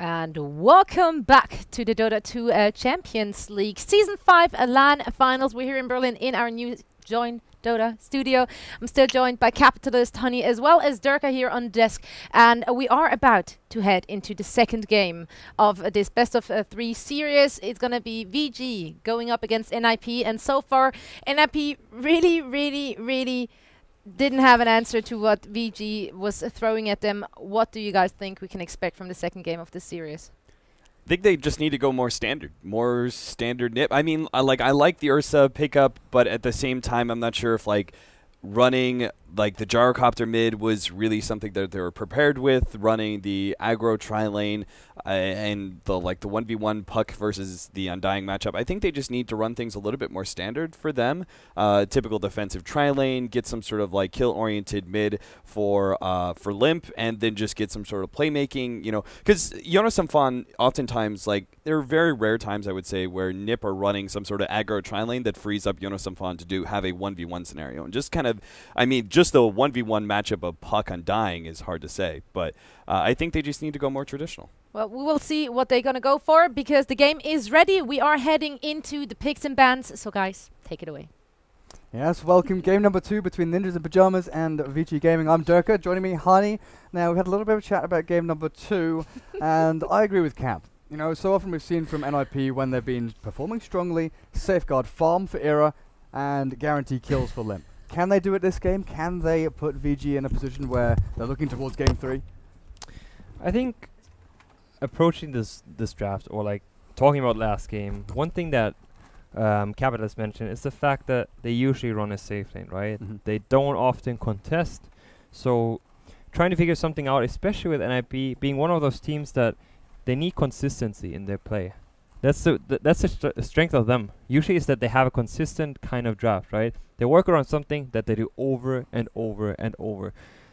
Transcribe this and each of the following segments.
And welcome back to the Dota 2 Champions League Season 5 LAN Finals. We're here in Berlin in our new joined Dota studio. I'm still joined by Capitalist, Honey, as well as Durka here on desk. And we are about to head into the second game of this best of 3 series. It's going to be VG going up against NiP. And so far, NiP really didn't have an answer to what VG was throwing at them. What do you guys think we can expect from the second game of this series? I think they just need to go more standard NiP. I mean, I like the Ursa pickup, but at the same time, I'm not sure if running the gyrocopter mid was really something that they were prepared with. Running the aggro tri-lane and the 1v1 puck versus the Undying matchup. I think they just need to run things a little bit more standard for them. Typical defensive tri-lane, get some sort of kill-oriented mid for Limp, and then just get some sort of playmaking. You know, because Jonas Samfon oftentimes there are very rare times I would say where NiP are running some sort of aggro tri-lane that frees up Jonas Samfon to have a 1v1 scenario, and just kind of, I mean, just the 1v1 matchup of puck Undying is hard to say, but I think they just need to go more traditional. Well, we will see what they're going to go for, because the game is ready. We are heading into the picks and bans. So, guys, take it away. Yes, welcome. Game number 2 between Ninjas in Pyjamas and VG Gaming. I'm Durka. Joining me, Hani. Now, we had a little bit of a chat about game number 2, and I agree with Cap. You know, so often we've seen from NiP when they've been performing strongly, safeguard farm for Era, and guarantee kills for Limp. Can they do it this game? Can they put VG in a position where they're looking towards game 3? I think approaching this draft, or talking about last game, one thing that Capitalist mentioned is the fact that they usually run a safe lane, right? Mm-hmm. They don't often contest. So trying to figure something out, especially with NiP being one of those teams that they need consistency in their play. That's the strength of them. Usually is that they have a consistent kind of draft, right? They work around something that they do over and over and over.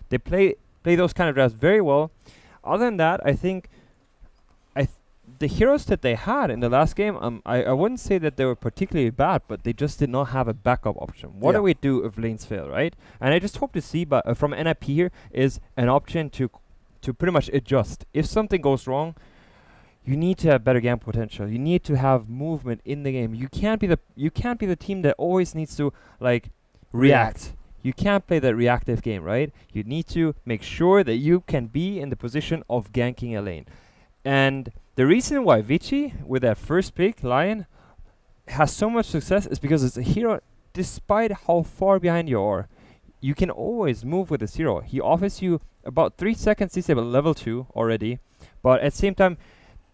They play those kind of drafts very well. Other than that, I think the heroes that they had in the last game, I wouldn't say that they were particularly bad, but they just did not have a backup option. What do we do if lanes fail, right? And I just hope to see from NiP here is an option to pretty much adjust. If something goes wrong, you need to have better game potential. You need to have movement in the game. You can't be the team that always needs to react. You can't play that reactive game, right? You need to make sure that you can be in the position of ganking a lane. And the reason why Vici, with that first pick, Lion, has so much success is because it's a hero, despite how far behind you are. You can always move with this hero. He offers you about 3 seconds, he's about level 2 already. But at the same time,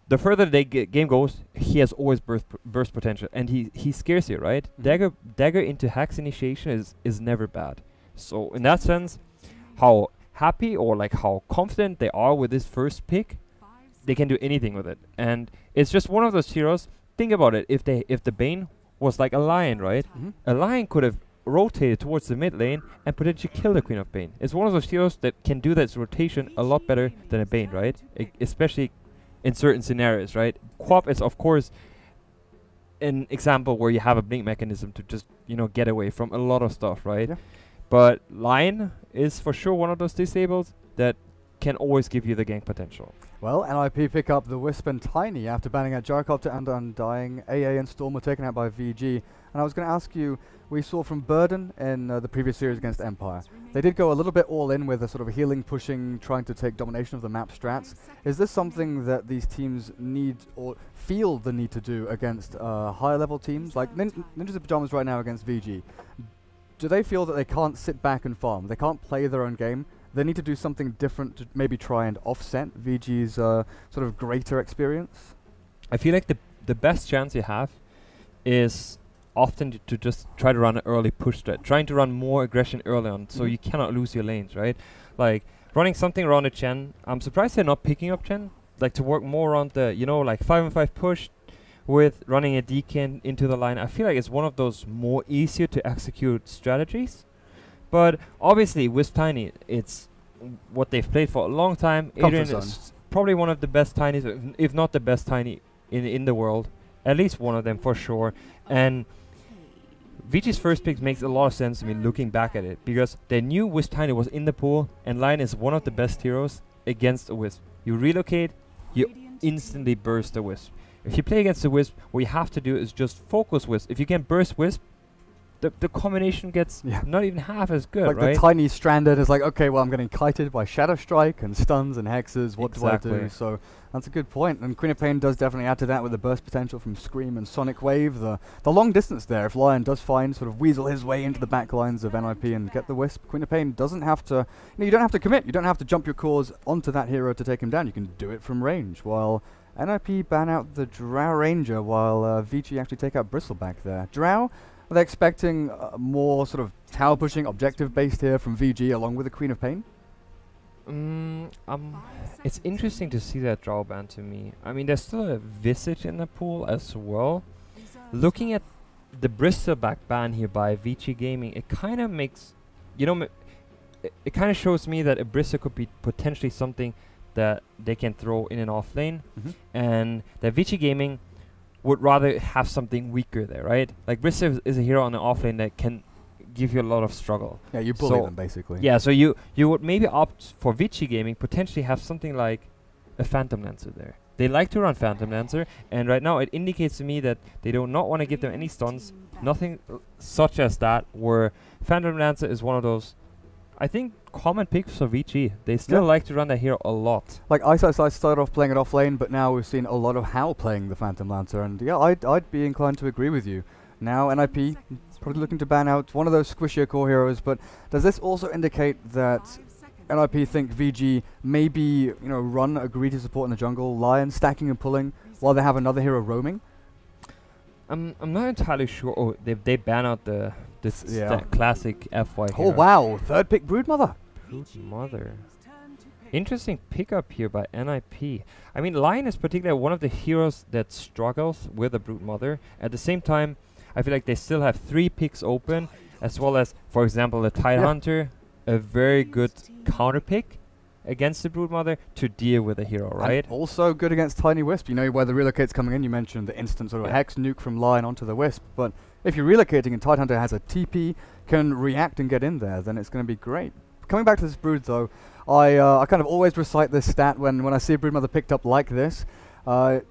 the further the game goes, he has always burst potential, and he scares you, right? Mm-hmm. Dagger into Hex initiation is never bad. So in that sense, how happy or how confident they are with this first pick, they can do anything with it. And it's just one of those heroes. Think about it. If the Bane was like a Lion, right? Mm-hmm. A Lion could have rotated towards the mid lane and potentially kill the Queen of Bane. It's one of those heroes that can do that rotation a lot better than a Bane, right? Especially in certain scenarios, right? Quap is, of course, an example where you have a blink mechanism to just, get away from a lot of stuff, right? Yeah. But Lion is for sure one of those disables that can always give you the gank potential. Well, NiP pick up the Wisp and Tiny after banning out Gyrocopter and Undying. AA and Storm were taken out by VG. And I was going to ask you, we saw from Burden in the previous series against Empire. They did go a little bit all in with a sort of healing, pushing, trying to take domination of the map strats. Is this something that these teams need or feel the need to do against higher level teams? Like Ninjas in Pyjamas right now against VG. Do they feel that they can't sit back and farm? They can't play their own game? They need to do something different to maybe try and offset VG's sort of greater experience? I feel like the best chance you have is often to just try to run an early push strat, trying to run more aggression early on, so you cannot lose your lanes, right? Running something around a Chen. I'm surprised they're not picking up Chen, to work more around the 5-on-5 push with running a Deacon into the line. I feel like it's one of those more easier to execute strategies. But obviously with Tiny, it's what they've played for a long time. Adrian is probably one of the best Tinies, if not the best Tiny in the world. At least one of them for sure. And VG's first pick makes a lot of sense to me looking back at it, because they knew Wisp Tiny was in the pool, and Lion is one of the best heroes against a Wisp. You relocate, you instantly burst the Wisp. If you play against the Wisp, what you have to do is just focus Wisp. If you can burst Wisp, the combination gets not even half as good, like right? the tiny stranded is like, okay, well, I'm getting kited by Shadow Strike and stuns and hexes. What do I do? So that's a good point. And Queen of Pain does definitely add to that with the burst potential from Scream and Sonic Wave. The long distance there, if Lion does find sort of weasel his way into the back lines of NiP and get the Wisp, Queen of Pain doesn't have to, you don't have to commit. You don't have to jump your cores onto that hero to take him down. You can do it from range, while NiP ban out the Drow Ranger, while Vici actually take out Bristleback there. Drow, are they expecting more sort of tower pushing objective based here from VG along with the Queen of Pain? It's interesting to see that Drow ban to me. I mean, there's still a Visage in the pool as well. Looking at the Bristleback ban here by VG Gaming, it kind of makes, it kind of shows me that a Bristol could be potentially something that they can throw in and off lane, and that VG Gaming would rather have something weaker there, right? Like Bristol is a hero on the offlane that can give you a lot of struggle. Yeah, you bully them basically. Yeah, so you would maybe opt for Vici Gaming, potentially have something like a Phantom Lancer there. They like to run Phantom Lancer, and right now it indicates to me that they do not want to give them any stuns, nothing such as that, where Phantom Lancer is one of those, I think, common picks for VG. They still like to run that hero a lot. Like Ice started off playing it off lane, but now we've seen a lot of Hal playing the Phantom Lancer, and yeah, I'd be inclined to agree with you. Now NiP probably looking to ban out one of those squishier core heroes, but does this also indicate that NiP think VG maybe run a greedy support in the jungle, Lion stacking and pulling while they have another hero roaming? I'm not entirely sure. Oh, they ban out this classic FY hero. Oh wow, third pick Broodmother. Broodmother. Interesting pickup here by NiP. I mean, Lion is particularly one of the heroes that struggles with a Broodmother. At the same time, I feel like they still have 3 picks open, as well as, for example, the Tidehunter, a very good counter pick against the Broodmother to deal with a hero, right? And also good against Tiny Wisp. You know where the relocate's coming in. You mentioned the instant sort of hex nuke from Lion onto the Wisp, but if you're relocating and Tidehunter has a TP, can react and get in there, then it's going to be great. Coming back to this Brood though, I kind of always recite this stat when I see a Broodmother picked up like this.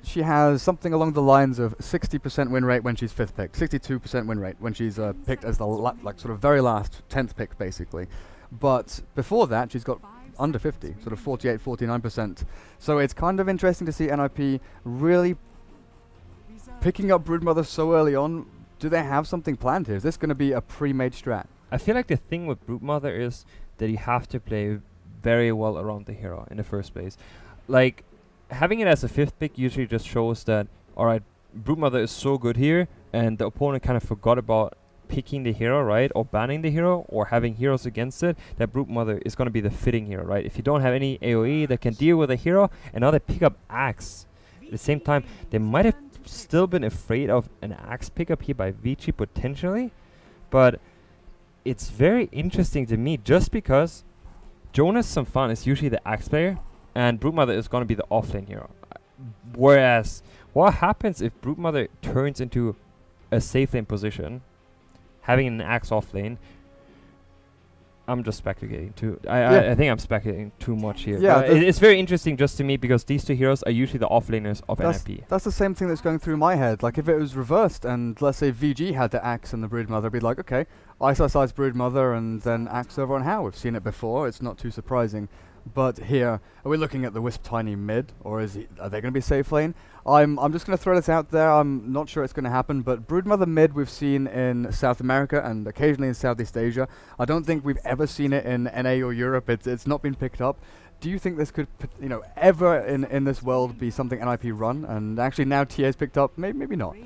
She has something along the lines of 60% win rate when she's 5th pick, 62% win rate when she's picked as the sort of very last 10th pick basically. But before that, she's got under 50, sort of 48, 49%. So it's kind of interesting to see NiP really picking up Broodmother so early on. Do they have something planned here? Is this going to be a pre-made strat? I feel like the thing with Broodmother is that you have to play very well around the hero in the first place. Like, having it as a 5th pick usually just shows that, alright, Broodmother is so good here, and the opponent kind of forgot about picking the hero, right, or banning the hero, or having heroes against it, that Broodmother is going to be the fitting hero, right? If you don't have any AoE that can deal with a hero, and now they pick up Axe. At the same time, they might have still been afraid of an Axe pickup here by Vici potentially, but it's very interesting to me just because Jonas Samfan is usually the Axe player, and Broodmother is going to be the offlane hero. Whereas, what happens if Broodmother turns into a safe lane position, having an Axe offlane? I'm just speculating too. I think I'm speculating too much here. Yeah, it's very interesting just to me because these two heroes are usually the offlaners of NiP. That's the same thing that's going through my head. Like if it was reversed and let's say VG had the Axe and the Broodmother, it'd be like, okay, Ice Broodmother and then Axe over on How. We've seen it before. It's not too surprising. But here, are we looking at the Wisp Tiny mid, or are they going to be safe lane? I'm just going to throw this out there. I'm not sure it's going to happen, but Broodmother mid we've seen in South America and occasionally in Southeast Asia. I don't think we've ever seen it in NA or Europe. It's not been picked up. Do you think this could, ever in this world be something NiP run? And actually now TA's picked up, maybe not.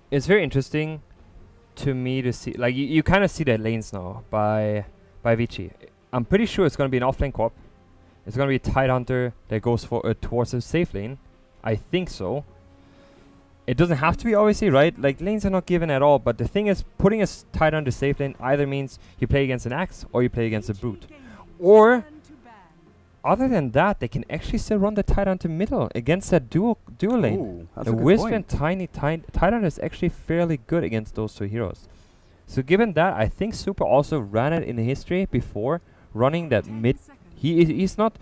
It's very interesting to me to see, like you kind of see the lanes now by Vici. I'm pretty sure it's going to be an offlane co-op. It's going to be a Tidehunter that goes for towards a safe lane. I think so. It doesn't have to be, obviously, right? Like, lanes are not given at all. But the thing is, putting a Tidehunter safe lane either means you play against an Axe or you play against a Brute. Or, other than that, they can actually still run the Tidehunter middle against that dual lane. Ooh, that's the a good Wisp point. and Tidehunter is actually fairly good against those two heroes. So given that, I think Super also ran it in history before, running that mid. He's not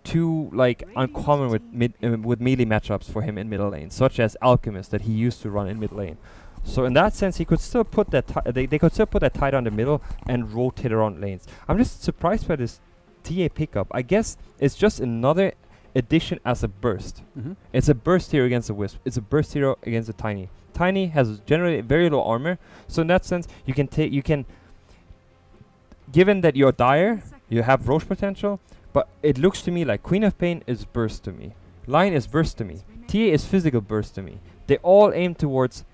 too like uncommon with melee matchups for him in middle lane, such as Alchemist that he used to run in mid lane. So in that sense, he could still put that they could still put that tight on the middle and rotate around lanes. I'm just surprised by this TA pickup. I guess it's just another addition as a burst. It's a burst hero against a Wisp. It's a burst hero against a Tiny. Tiny has generally very low armor, so in that sense, you can given that you're dire, you have Roche potential, but it looks to me like Queen of Pain is burst to me. Lion is burst to me. TA is physical burst to me. They all aim towards,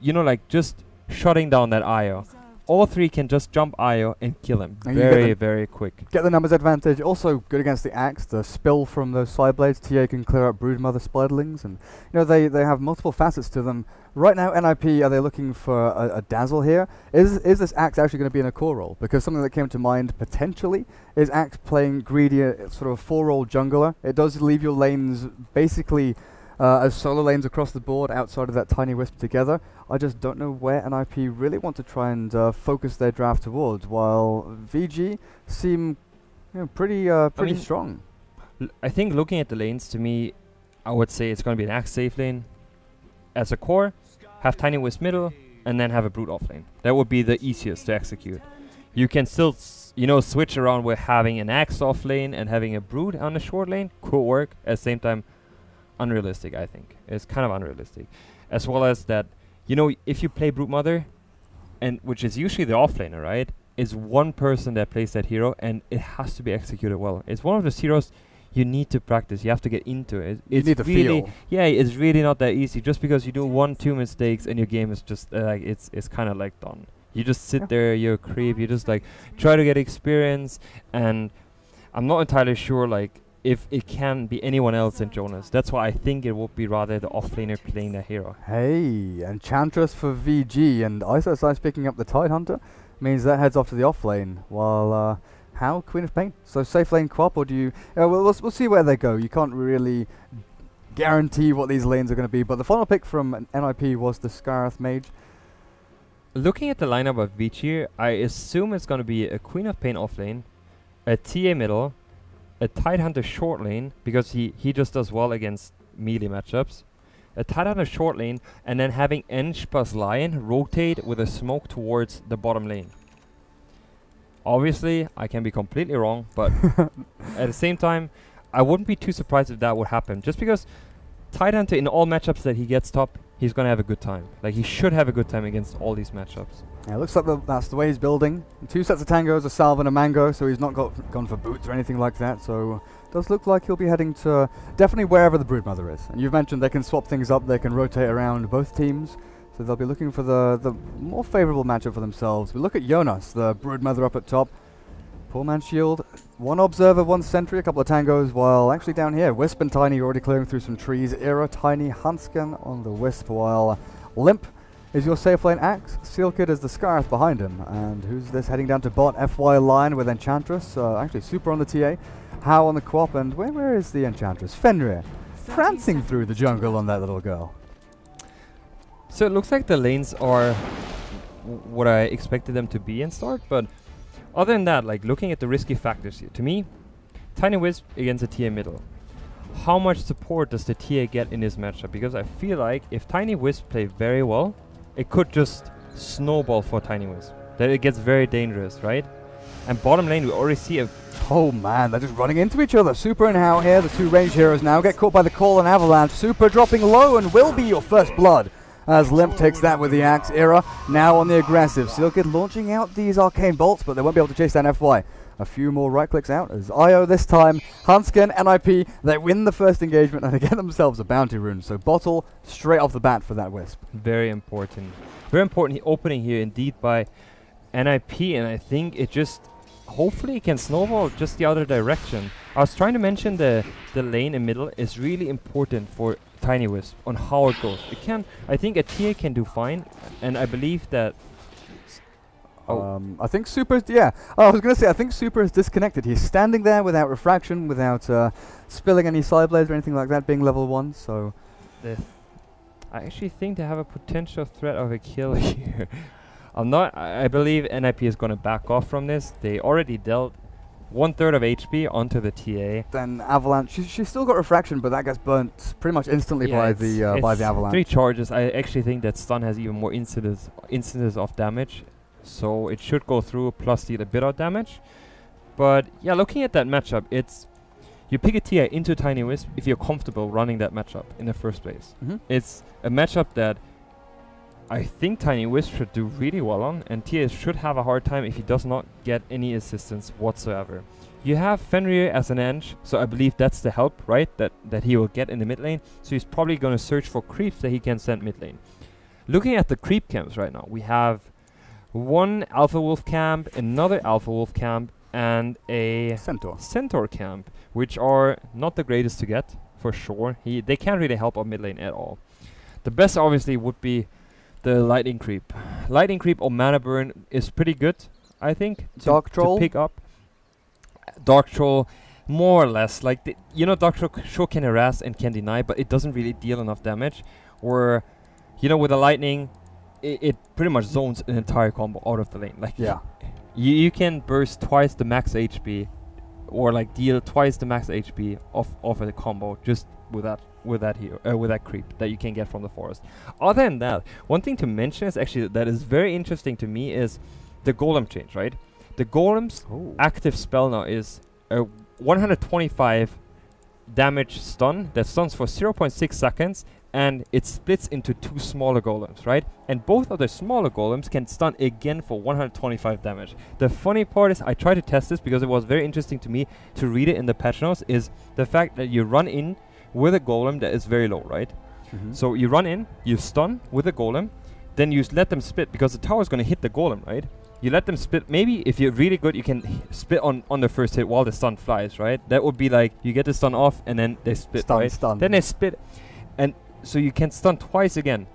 like just shutting down that IO. All three can just jump IO and kill him very, very quick. Get the numbers advantage. Also good against the Axe. The spill from those side blades. TA can clear out Broodmother Spiderlings, and they have multiple facets to them. Right now, NiP, are they looking for a dazzle here? Is this Axe actually going to be in a core role? Because something that came to mind potentially is Axe playing greedy, sort of 4-role jungler. It does leave your lanes basically as solo lanes across the board outside of that Tiny Wisp together. I just don't know where NiP really want to try and focus their draft towards, while VG seem pretty strong. I think looking at the lanes, to me, I would say it's going to be an Axe safe lane as a core, have Tiny Wisp middle, and then have a Brood off lane. That would be the easiest to execute. You can still switch around with having an Axe off lane and having a Brood on the short lane. Could work. At the same time, unrealistic, I think. It's kind of unrealistic. As well as that, if you play Broodmother, and which is usually the offlaner, right? Is one person that plays that hero, and it has to be executed well. It's one of those heroes you need to practice. You have to get into it. You need to feel. Yeah, it's really not that easy. Just because you do 1-2 mistakes and your game is just it's kind of like done. You just sit there, you're a creep. You just try to get experience, and I'm not entirely sure if it can be anyone else than Jonas. That's why I think it would be rather the offlaner playing that hero. Hey, Enchantress for VG, and ISO's picking up the Tidehunter means that heads off to the offlane, while how Queen of Pain. So safe lane Quap, or do you? We'll see where they go. You can't really guarantee what these lanes are going to be, but the final pick from NiP was the Scarth Mage. Looking at the lineup of VG, I assume it's going to be a Queen of Pain offlane, a TA middle, a Tidehunter short lane, because he just does well against melee matchups, a Tidehunter short lane, and then having ENG plus Lion rotate with a smoke towards the bottom lane. Obviously, I can be completely wrong, but at the same time, I wouldn't be too surprised if that would happen. Just because Tidehunter, in all matchups that he gets top, he's going to have a good time. He should have a good time against all these matchups. Yeah, it looks like that's the way he's building. 2 sets of tangos, a salve and a mango, so he's not gone for boots or anything like that. So it does look like he'll be heading to definitely wherever the Broodmother is. And you've mentioned they can swap things up, they can rotate around both teams. So they'll be looking for the more favorable matchup for themselves. We look at Jonas, the Broodmother up at top. Poor man's shield. 1 observer, 1 sentry, a couple of tangos, while actually down here, Wisp and Tiny already clearing through some trees. Era, Tiny, Hansken on the Wisp, while Limp is your safe lane Axe. Sealkid is the Scarth behind him. And who's this heading down to bot? FY Lion with Enchantress. Actually, Super on the TA. How on the Quap, and where is the Enchantress? Fenrir, prancing through the jungle on that little girl. So it looks like the lanes are what I expected them to be in start, but other than that, looking at the risky factors here, to me, Tiny Wisp against a TA middle. How much support does the TA get in this matchup? Because I feel like if Tiny Wisp play very well, it could just snowball for Tiny Wisp. That it gets very dangerous, right? And bottom lane, we already see a... Oh man, they're just running into each other. Super and How here, the 2 ranged heroes now, get caught by the Call and Avalanche. Super dropping low and will be your first blood, as Limp takes that with the Axe. Era now on the aggressive. Sealkid launching out these arcane bolts, but they won't be able to chase down FY. A few more right clicks out as IO this time. Hansken, NiP, they win the first engagement and they get themselves a bounty rune. So bottle straight off the bat for that Wisp. Very important. Very important opening here indeed by NiP, and I think it just hopefully can snowball just the other direction. I was trying to mention the lane in middle is really important for Tiny Wisp on how it goes. It can, I think a TA can do fine, and I believe that. I think Super is, yeah. I was going to say, I think Super is disconnected. He's standing there without refraction, without spilling any side blades or anything like that, being level 1, so. I actually think they have a potential threat of a kill here. I believe NiP is going to back off from this. They already dealt 1/3 of HP onto the TA. Then Avalanche, she's still got refraction, but that gets burnt pretty much instantly by the Avalanche. 3 charges. I actually think that stun has even more instances of damage, so it should go through plus deal a bit of damage. But yeah, looking at that matchup, it's you pick a TA into Tiny Wisp if you're comfortable running that matchup in the first place. It's a matchup that I think Tiny Wisp should do really well on, and TA should have a hard time if he does not get any assistance whatsoever. You have Fenrir as an ENG, so I believe that's the help, right, that he will get in the mid lane. So he's probably going to search for creeps that he can send mid lane. Looking at the creep camps right now, we have one Alpha Wolf camp, another Alpha Wolf camp, and a Centaur camp, which are not the greatest to get, for sure. They can't really help our mid lane at all. The best obviously would be the Lightning Creep. Lightning Creep or Mana Burn is pretty good, I think, to pick up. Dark Troll, more or less. Like, you know, Dark Troll can harass and can deny, but it doesn't really deal enough damage. Or, you know, with the Lightning, it pretty much zones an entire combo out of the lane. Like, yeah. You can burst twice the max HP, or like deal twice the max HP of a combo just with that creep that you can get from the forest. Other than that, one thing to mention is actually that is very interesting to me is the golem change, right? The golem's active spell now is a 125 damage stun that stuns for 0.6 seconds, and it splits into 2 smaller golems, right? And both of the smaller golems can stun again for 125 damage. The funny part is, I tried to test this because it was very interesting to me to read it in the patch notes, is the fact that you run in with a golem that is very low, right? So you run in, you stun with a golem, then you let them split because the tower is going to hit the golem, right? You let them split. Maybe if you're really good, you can split on the first hit while the stun flies, right? That would be like, you get the stun off and then they split, right? Then they split. And so you can stun twice again.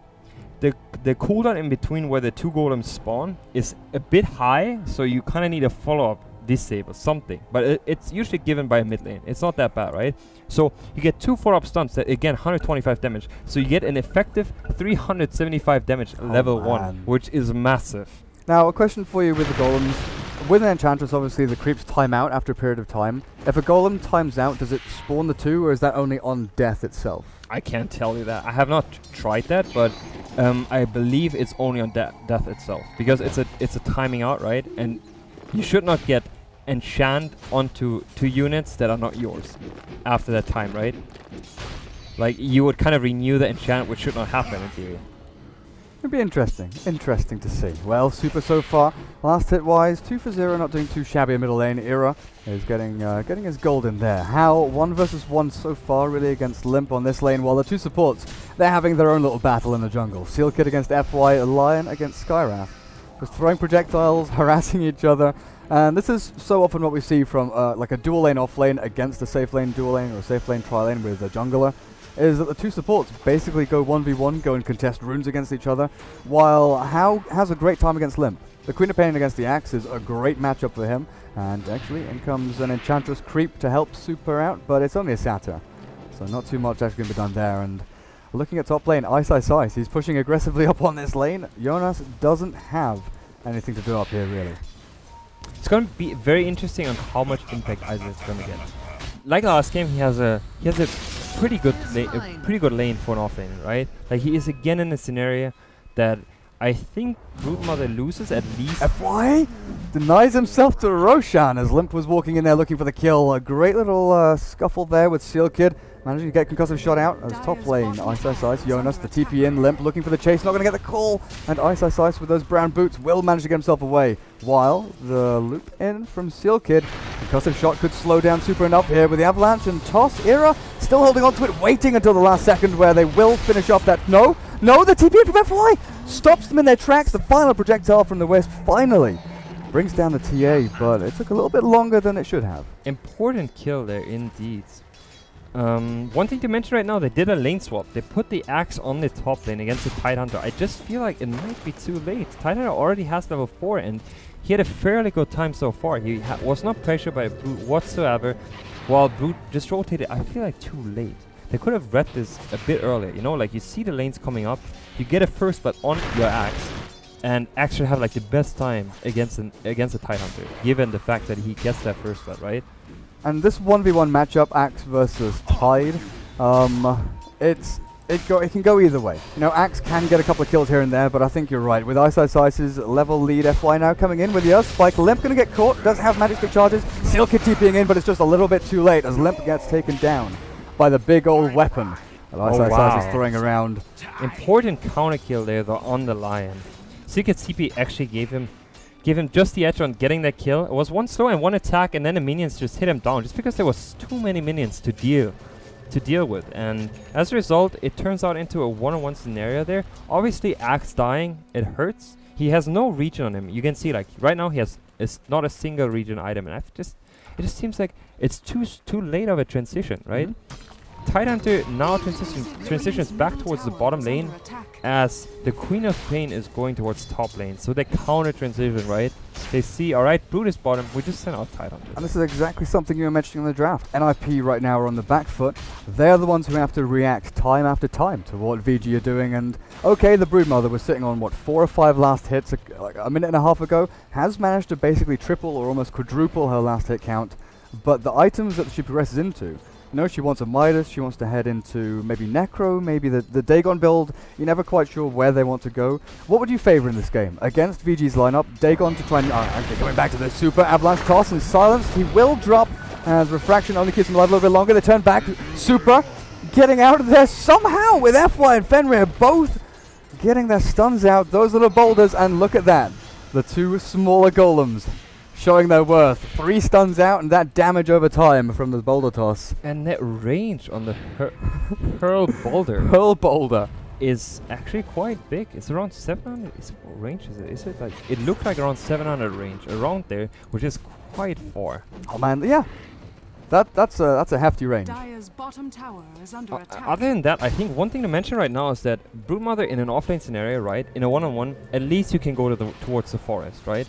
The cooldown in between where the 2 golems spawn is a bit high, so you kind of need a follow-up disable, something. But it's usually given by a mid lane. It's not that bad, right? So you get 2 follow-up stuns that, again, 125 damage. So you get an effective 375 damage level 1, which is massive. Now, a question for you with the golems. With an Enchantress, obviously, the creeps time out after a period of time. If a golem times out, does it spawn the 2, or is that only on death itself? I can't tell you that. I have not tried that, but I believe it's only on death itself, because it's a timing out, right? And you should not get enchant onto 2 units that are not yours after that time, right? Like, you would kind of renew the enchant, which should not happen in theory. It'd be interesting to see. Well, Super so far, last hit wise, 2 for 0, not doing too shabby. A middle lane. Era is getting his gold in there. How 1 versus 1 so far, really, against Limp on this lane, while the 2 supports, they're having their own little battle in the jungle. Seal Kid against FY, Lion against Skywrath. Just throwing projectiles, harassing each other. And this is so often what we see from like a dual lane off lane against a safe lane dual lane, or a safe lane tri lane with a jungler, is that the 2 supports basically go 1v1, go and contest runes against each other, while How has a great time against Limp. The Queen of Pain against the Axe is a great matchup for him, and actually in comes an Enchantress creep to help Super out, but it's only a Satyr, so not too much actually going to be done there. And looking at top lane, Ice, he's pushing aggressively up on this lane. Jonas doesn't have anything to do up here, really. It's going to be very interesting on how much impact Ice is going to get. Like last game, he has a pretty good lane for an offlane, right? Like, he is again in a scenario that I think Broodmother loses at least. FY denies himself to Roshan as Limp was walking in there looking for the kill. A great little scuffle there with Seal Kid, managing to get concussive shot out as top lane. Ice, Jonas, the TP in, Limp looking for the chase, not going to get the call. And Ice with those brown boots will manage to get himself away. While the loop in from Seal Kid, concussive shot could slow down Super enough here with the avalanche and toss. Era still holding on to it, waiting until the last second where they will finish off that. No, the TP in from FY stops them in their tracks. The final projectile from the Wisp finally brings down the TA, but it took a little bit longer than it should have. Important kill there, indeed. One thing to mention right now, they did a lane swap. They put the Axe on the top lane against the Tidehunter. I just feel like it might be too late. Tidehunter already has level 4, and he had a fairly good time so far. He was not pressured by Brute whatsoever, while Brute just rotated, I feel like, too late. They could have read this a bit earlier, you know, like you see the lanes coming up, you get a first blood on your Axe, and actually have like the best time against a Tidehunter, given the fact that he gets that first blood, right? And this 1v1 matchup, Axe versus Tide, it can go either way. You know, Axe can get a couple of kills here and there, but I think you're right. With Ice's level lead, FY now coming in with the Earth Spike. Limp going to get caught, does have magic stick charges. Seal Kid TPing in, but it's just a little bit too late as Limp gets taken down by the big old weapon that Ice is throwing around. Important counter kill there though on the Lion. Seal Kid TP actually gave him just the edge on getting that kill. It was one slow and one attack, and then the minions just hit him down just because there was too many minions to deal with, and as a result it turns out into a one-on-one scenario there. Obviously Axe dying, it hurts. He has no regen on him. You can see like right now he has not a single regen item, and it just seems like it's too late of a transition, right? Tidehunter now transitions back towards the bottom lane as the Queen of Pain is going towards top lane. So they counter transition, right? They see, alright, Brute is bottom, we just send out Tidehunter. And this is exactly something you were mentioning in the draft. NiP right now are on the back foot. They're the ones who have to react time after time to what VG are doing. And okay, the Broodmother was sitting on, what, 4 or 5 last hits like a minute and a half ago. Has managed to basically triple or almost quadruple her last hit count. But the items that she progresses into, you know, she wants a Midas, she wants to head into maybe Necro, maybe the Dagon build. You're never quite sure where they want to go. What would you favor in this game? Against VG's lineup, Dagon to try and... okay, going back to the super Avalanche toss and silenced. He will drop as Refraction only keeps him alive a little bit longer. They turn back. Super getting out of there somehow with FY and Fenrir both getting their stuns out. Those little boulders, and look at that. The two smaller golems showing their worth. 3 stuns out and that damage over time from the boulder toss. And that range on the Hurl Boulder. Hurl Boulder is actually quite big. It's around 700. What range is it? Is it like... It looked like around 700 range, around there, which is quite far. Oh man, yeah. That's a hefty range. Dire's bottom tower is under attack. Other than that, I think one thing to mention right now is that Broodmother in an offlane scenario, right? In a one-on-one, at least you can go towards the forest, right?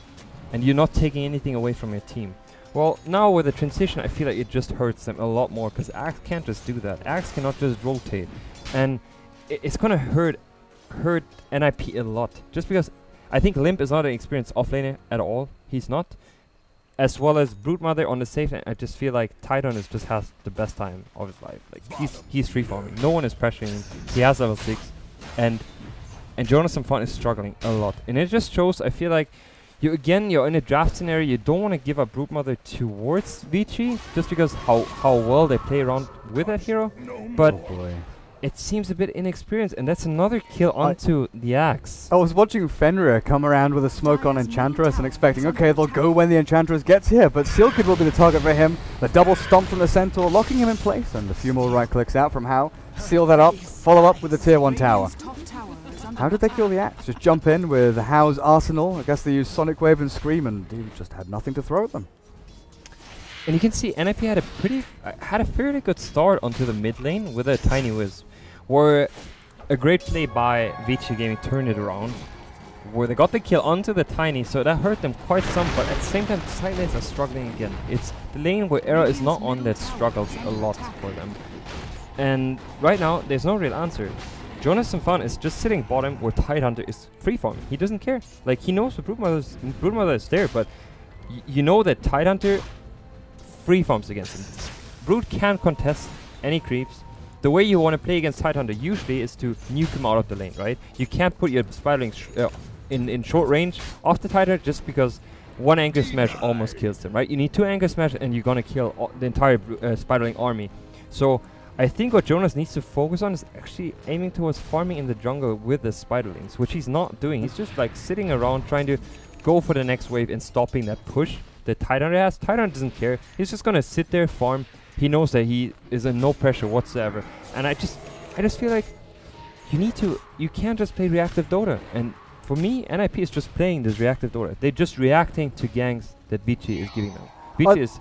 And you're not taking anything away from your team. Well, now with the transition, I feel like it just hurts them a lot more, because Axe can't just do that. Axe cannot just rotate. And it's gonna hurt NiP a lot. Just because I think Limp is not an experienced offlaner at all. He's not. As well as Broodmother on the safe lane, I just feel like Tidehunter just has the best time of his life. Like he's free farming. No one is pressuring him. He has level 6. And Jonas and Fun is struggling a lot. And it just shows, I feel like, you're in a draft scenario, you don't want to give up Broodmother towards VG, just because how well they play around with that hero. But it seems a bit inexperienced, and that's another kill onto the Axe. I was watching Fenrir come around with a smoke on Enchantress and expecting, okay, they'll go when the Enchantress gets here, but Sealkid will be the target for him. The double stomp from the Centaur, locking him in place, and a few more right clicks out from How. Seal that up, follow up with the tier 1 tower. How did they kill the Axe? Just jump in with How's arsenal. I guess they used Sonic Wave and Scream, and he just had nothing to throw at them. And you can see NiP had a fairly good start onto the mid lane with a Tiny Wiz, where a great play by VG Gaming turned it around, where they got the kill onto the Tiny, so that hurt them quite some, but at the same time the side lanes are struggling again. It's the lane where Era is not on that struggles a lot for them. And right now, there's no real answer. Jonas and Fun is just sitting bottom where Tidehunter is free farming. He doesn't care. Like, he knows the Broodmother is there, but you know that Tidehunter free farms against him. Brood can't contest any creeps. The way you want to play against Tidehunter usually is to nuke him out of the lane, right? You can't put your spiraling in short range off the Tidehunter just because one Anchor Smash almost kills him, right? You need 2 Anchor Smash and you're gonna kill the entire spiraling army. So I think what Jonas needs to focus on is actually aiming towards farming in the jungle with the spiderlings, which he's not doing. He's just like sitting around trying to go for the next wave and stopping that push that Tidehunter has. Tidehunter doesn't care. He's just gonna sit there, farm. He knows that he is in no pressure whatsoever. And I just feel like you can't just play reactive Dota. And for me, NiP is just playing this reactive Dota. They're just reacting to ganks that VG is giving them. VG is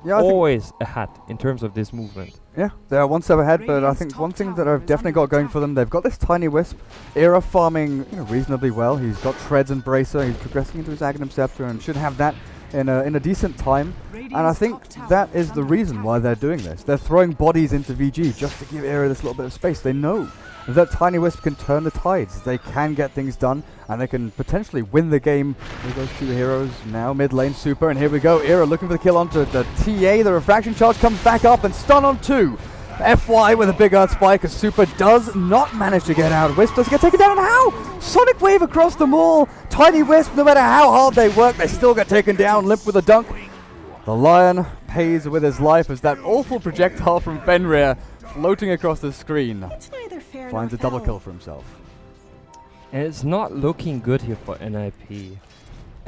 always ahead in terms of this movement. Yeah, they're one step ahead, but I think one thing that I've definitely got going for them, they've got this Tiny Wisp. Era farming reasonably well. He's got Treads and Bracer. He's progressing into his Aghanim Scepter and should have that in a decent time. And I think that is the reason why they're doing this. They're throwing bodies into VG just to give Era this little bit of space. They know that Tiny Wisp can turn the tides. They can get things done, and they can potentially win the game with those two heroes. Now mid lane Super, and here we go. Era looking for the kill onto the TA. The refraction charge comes back up and stun on 2. FY with a big Earth Spike as Super does not manage to get out. Wisp does get taken down, and how? Sonic Wave across them all. Tiny Wisp, no matter how hard they work, they still get taken down. Limp with a dunk. The Lion pays with his life as that awful projectile from Fenrir floating across the screen finds a double kill for himself. And it's not looking good here for NiP.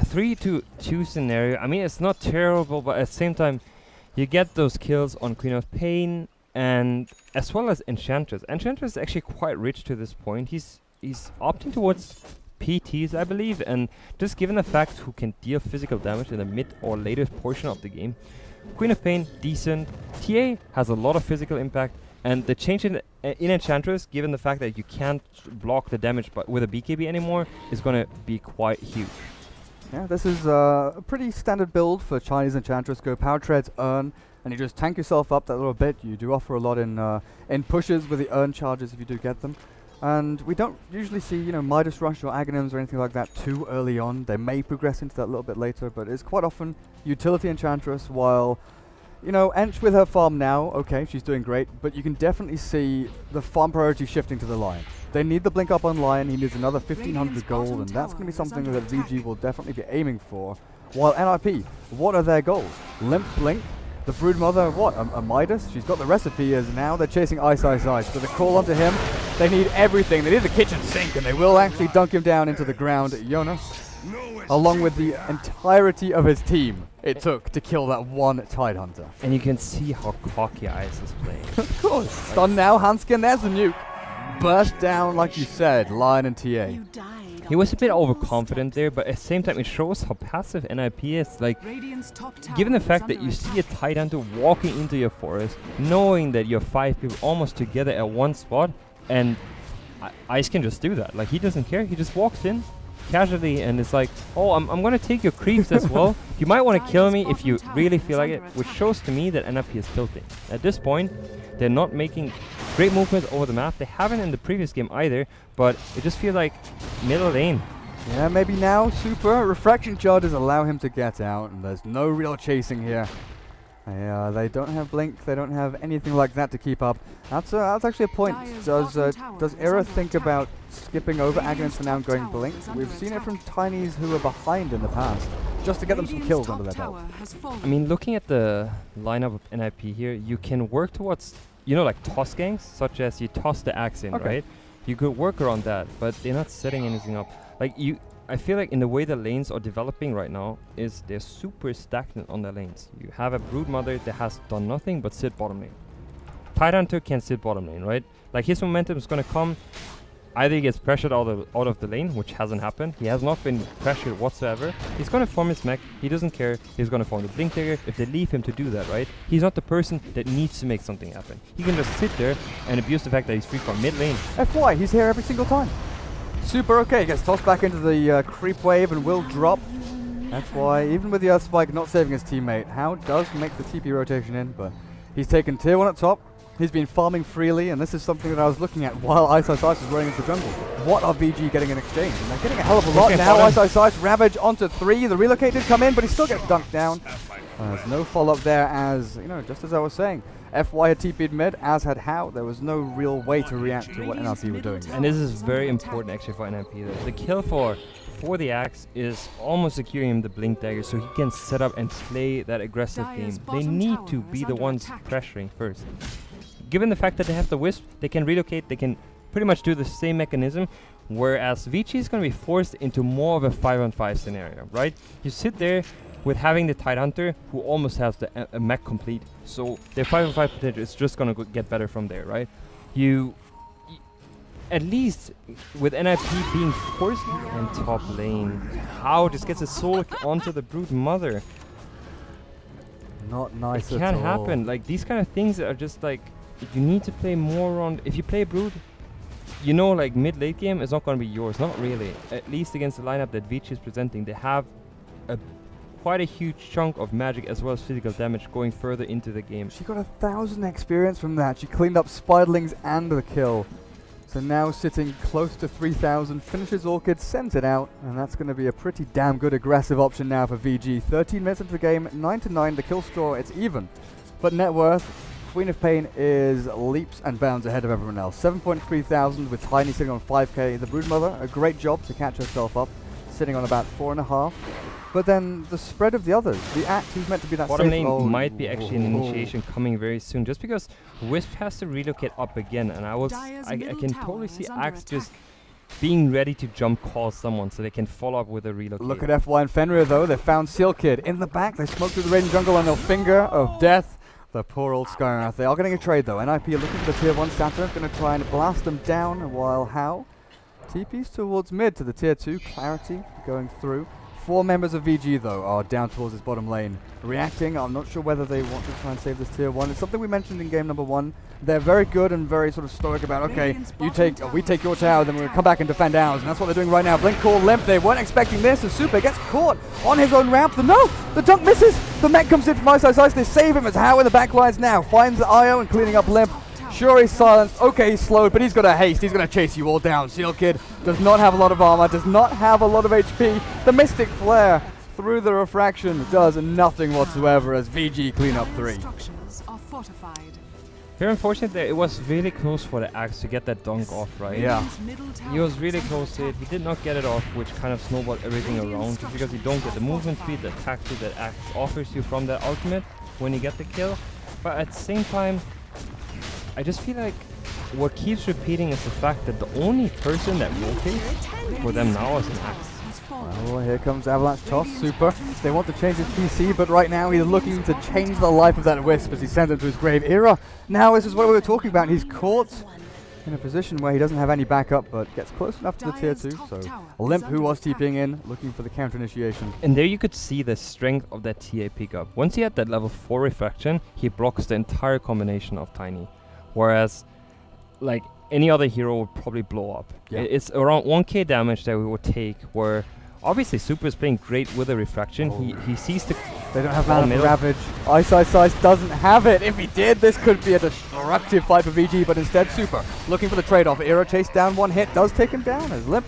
A 3-2 scenario, I mean, it's not terrible, but at the same time, you get those kills on Queen of Pain, and as well as Enchantress. Enchantress is actually quite rich to this point. He's opting towards PTs, I believe, and just given the fact who can deal physical damage in the mid or later portion of the game. Queen of Pain, decent. TA has a lot of physical impact, and the change in Enchantress, given the fact that you can't block the damage with a BKB anymore, is going to be quite huge. Yeah, this is a pretty standard build for Chinese Enchantress. Go power treads, earn, and you just tank yourself up that little bit. You do offer a lot in pushes with the earn charges if you do get them. And we don't usually see, Midas Rush or Aghanims or anything like that too early on. They may progress into that a little bit later, but it's quite often utility Enchantress, while, Ench with her farm now, okay, she's doing great, but you can definitely see the farm priority shifting to the Lion. They need the blink up on Lion, he needs another 1500 gold, and that's going to be something that VG will definitely be aiming for. While NiP, what are their goals? Limp Blink, the Broodmother, what, a Midas? She's got the recipe as now they're chasing Ice. With a crawl onto him, they need everything. They need the kitchen sink, and they will actually dunk him down into the ground. Jonas, along with the entirety of his team, it took to kill that one Tidehunter. And you can see how cocky Ice is playing. Of course. Stun now, Hanskin, there's the nuke. Burst down, like you said, Lion and TA. He was a bit overconfident there, but at the same time it shows how passive NiP is. Like, given the fact that you see a Tidehunter walking into your forest, knowing that you're 5 people almost together at one spot, and Ice can just do that. Like, he doesn't care, he just walks in casually and it's like, oh, I'm gonna take your creeps as well. You might want to kill me if you really feel like it, which shows to me that NiP is tilting. At this point, they're not making great movements over the map. They haven't in the previous game either, but it just feels like middle lane. Yeah, maybe now Super refraction charges allow him to get out, and there's no real chasing here. They don't have blink, they don't have anything like that to keep up. That's actually a point. Does Era think about skipping over Aghanims for now and going blink? We've seen it from Tinies who are behind in the past, just to get them some kills under their belt. I mean, looking at the lineup of NiP here, you can work towards, like toss ganks, such as you toss the axe in, right? You could work around that, but they're not setting anything up. Like, I feel like in the way the lanes are developing right now is they're super stagnant on the lanes. You have a Broodmother that has done nothing but sit bottom lane. Tidehunter can sit bottom lane, right? Like, his momentum is going to come. Either he gets pressured out of the lane, which hasn't happened. He has not been pressured whatsoever. He's going to form his mech. He doesn't care. He's going to form the blink dagger if they leave him to do that, right? He's not the person that needs to make something happen. He can just sit there and abuse the fact that he's free from mid lane. FY, he's here every single time. Super okay, gets tossed back into the creep wave and will drop. FY, even with the Earth Spike not saving his teammate, How does make the TP rotation in, but he's taken tier 1 at top. He's been farming freely, and this is something that I was looking at while Ice was running into the jungle. What are VG getting in exchange? And they're getting a hell of a lot now. Ice Ravage onto 3. The relocate did come in, but he still gets dunked down. There's no follow-up there as, just as I was saying. FY had TP'd mid, as had How. There was no real way to react to what NiP were doing. And this is very important actually for NiP. The kill for the axe is almost securing him the blink dagger so he can set up and play that aggressive game. They need to be the ones pressuring first. Given the fact that they have the Wisp, they can relocate, they can pretty much do the same mechanism, whereas VG is going to be forced into more of a 5-on-5 scenario, right? You sit there with having the Tidehunter who almost has the mech complete, so their 5-on-5 potential is just going to get better from there, right? At least with NiP being forced in top lane, How just gets a soul onto the Broodmother. Not nice at all. It can't happen. Like, these kind of things are just like, you need to play more on. If you play Brood, like mid-late game is not going to be yours. Not really. At least against the lineup that VG is presenting, they have a quite a huge chunk of magic as well as physical damage going further into the game. She got 1,000 experience from that. She cleaned up Spiderlings and the kill. So now sitting close to 3,000, finishes Orchid, sends it out, and that's going to be a pretty damn good aggressive option now for VG. 13 minutes into the game, 9-9, the kill score, it's even. But net worth, Queen of Pain is leaps and bounds ahead of everyone else. 7.3 thousand with Tiny sitting on 5k. The Broodmother, a great job to catch herself up, sitting on about 4.5. But then the spread of the others, the Axe, who's meant to be that bottom safe lane might be actually an initiation coming very soon, just because Wisp has to relocate up again, and I can totally see Axe just being ready to jump call someone so they can follow up with a relocate. Look at FY and Fenrir though, they found Seal Kid in the back, they smoked through the Raiden jungle and they'll finger of death. The poor old Skywrath. They are getting a trade though. NiP are looking for the tier 1 Saturn, going to try and blast them down, while How TP's towards mid to the tier 2, Clarity going through. 4 members of VG though are down towards this bottom lane, reacting. I'm not sure whether they want to try and save this tier 1. It's something we mentioned in game number 1. They're very good and very sort of stoic about, okay, we take your tower, then we're going to come back and defend ours, and that's what they're doing right now. Blink Call Limp, they weren't expecting this, as Super gets caught on his own ramp. The dunk misses, the mech comes in from ice, they save him as How in the back lines now, finds the IO and cleaning up Limp. Sure, he's silenced. Okay, he's slowed, but he's got a haste. He's going to chase you all down. Seal Kid does not have a lot of armor, does not have a lot of HP. The Mystic Flare through the refraction does nothing whatsoever as VG clean up 3. Very unfortunate that it was really close for the Axe to get that dunk off, right? Yeah. He was really close to it. He did not get it off, which kind of snowballed everything around, just because you don't get the movement speed, the attack speed that Axe offers you from that ultimate when you get the kill. But at the same time, I just feel like what keeps repeating is the fact that the only person that rotates for them now is an Axe. Well, here comes Avalanche Toss, Super. They want to change his PC, but right now he's looking to change the life of that Wisp as he sends him to his grave. Era, now this is what we were talking about. He's caught in a position where he doesn't have any backup, but gets close enough to the tier 2. So Limp, who was TPing in, looking for the counter initiation. And there you could see the strength of that TA pickup. Once he had that level 4 refraction, he blocks the entire combination of Tiny. Whereas, like, any other hero would probably blow up. Yeah. It's around 1k damage that we would take, where obviously Super is playing great with the refraction. He sees the... They don't have mana for Ravage. Ice doesn't have it. If he did, this could be a destructive fight for VG, but instead Super looking for the trade-off. Era chased down, 1 hit, does take him down as Limp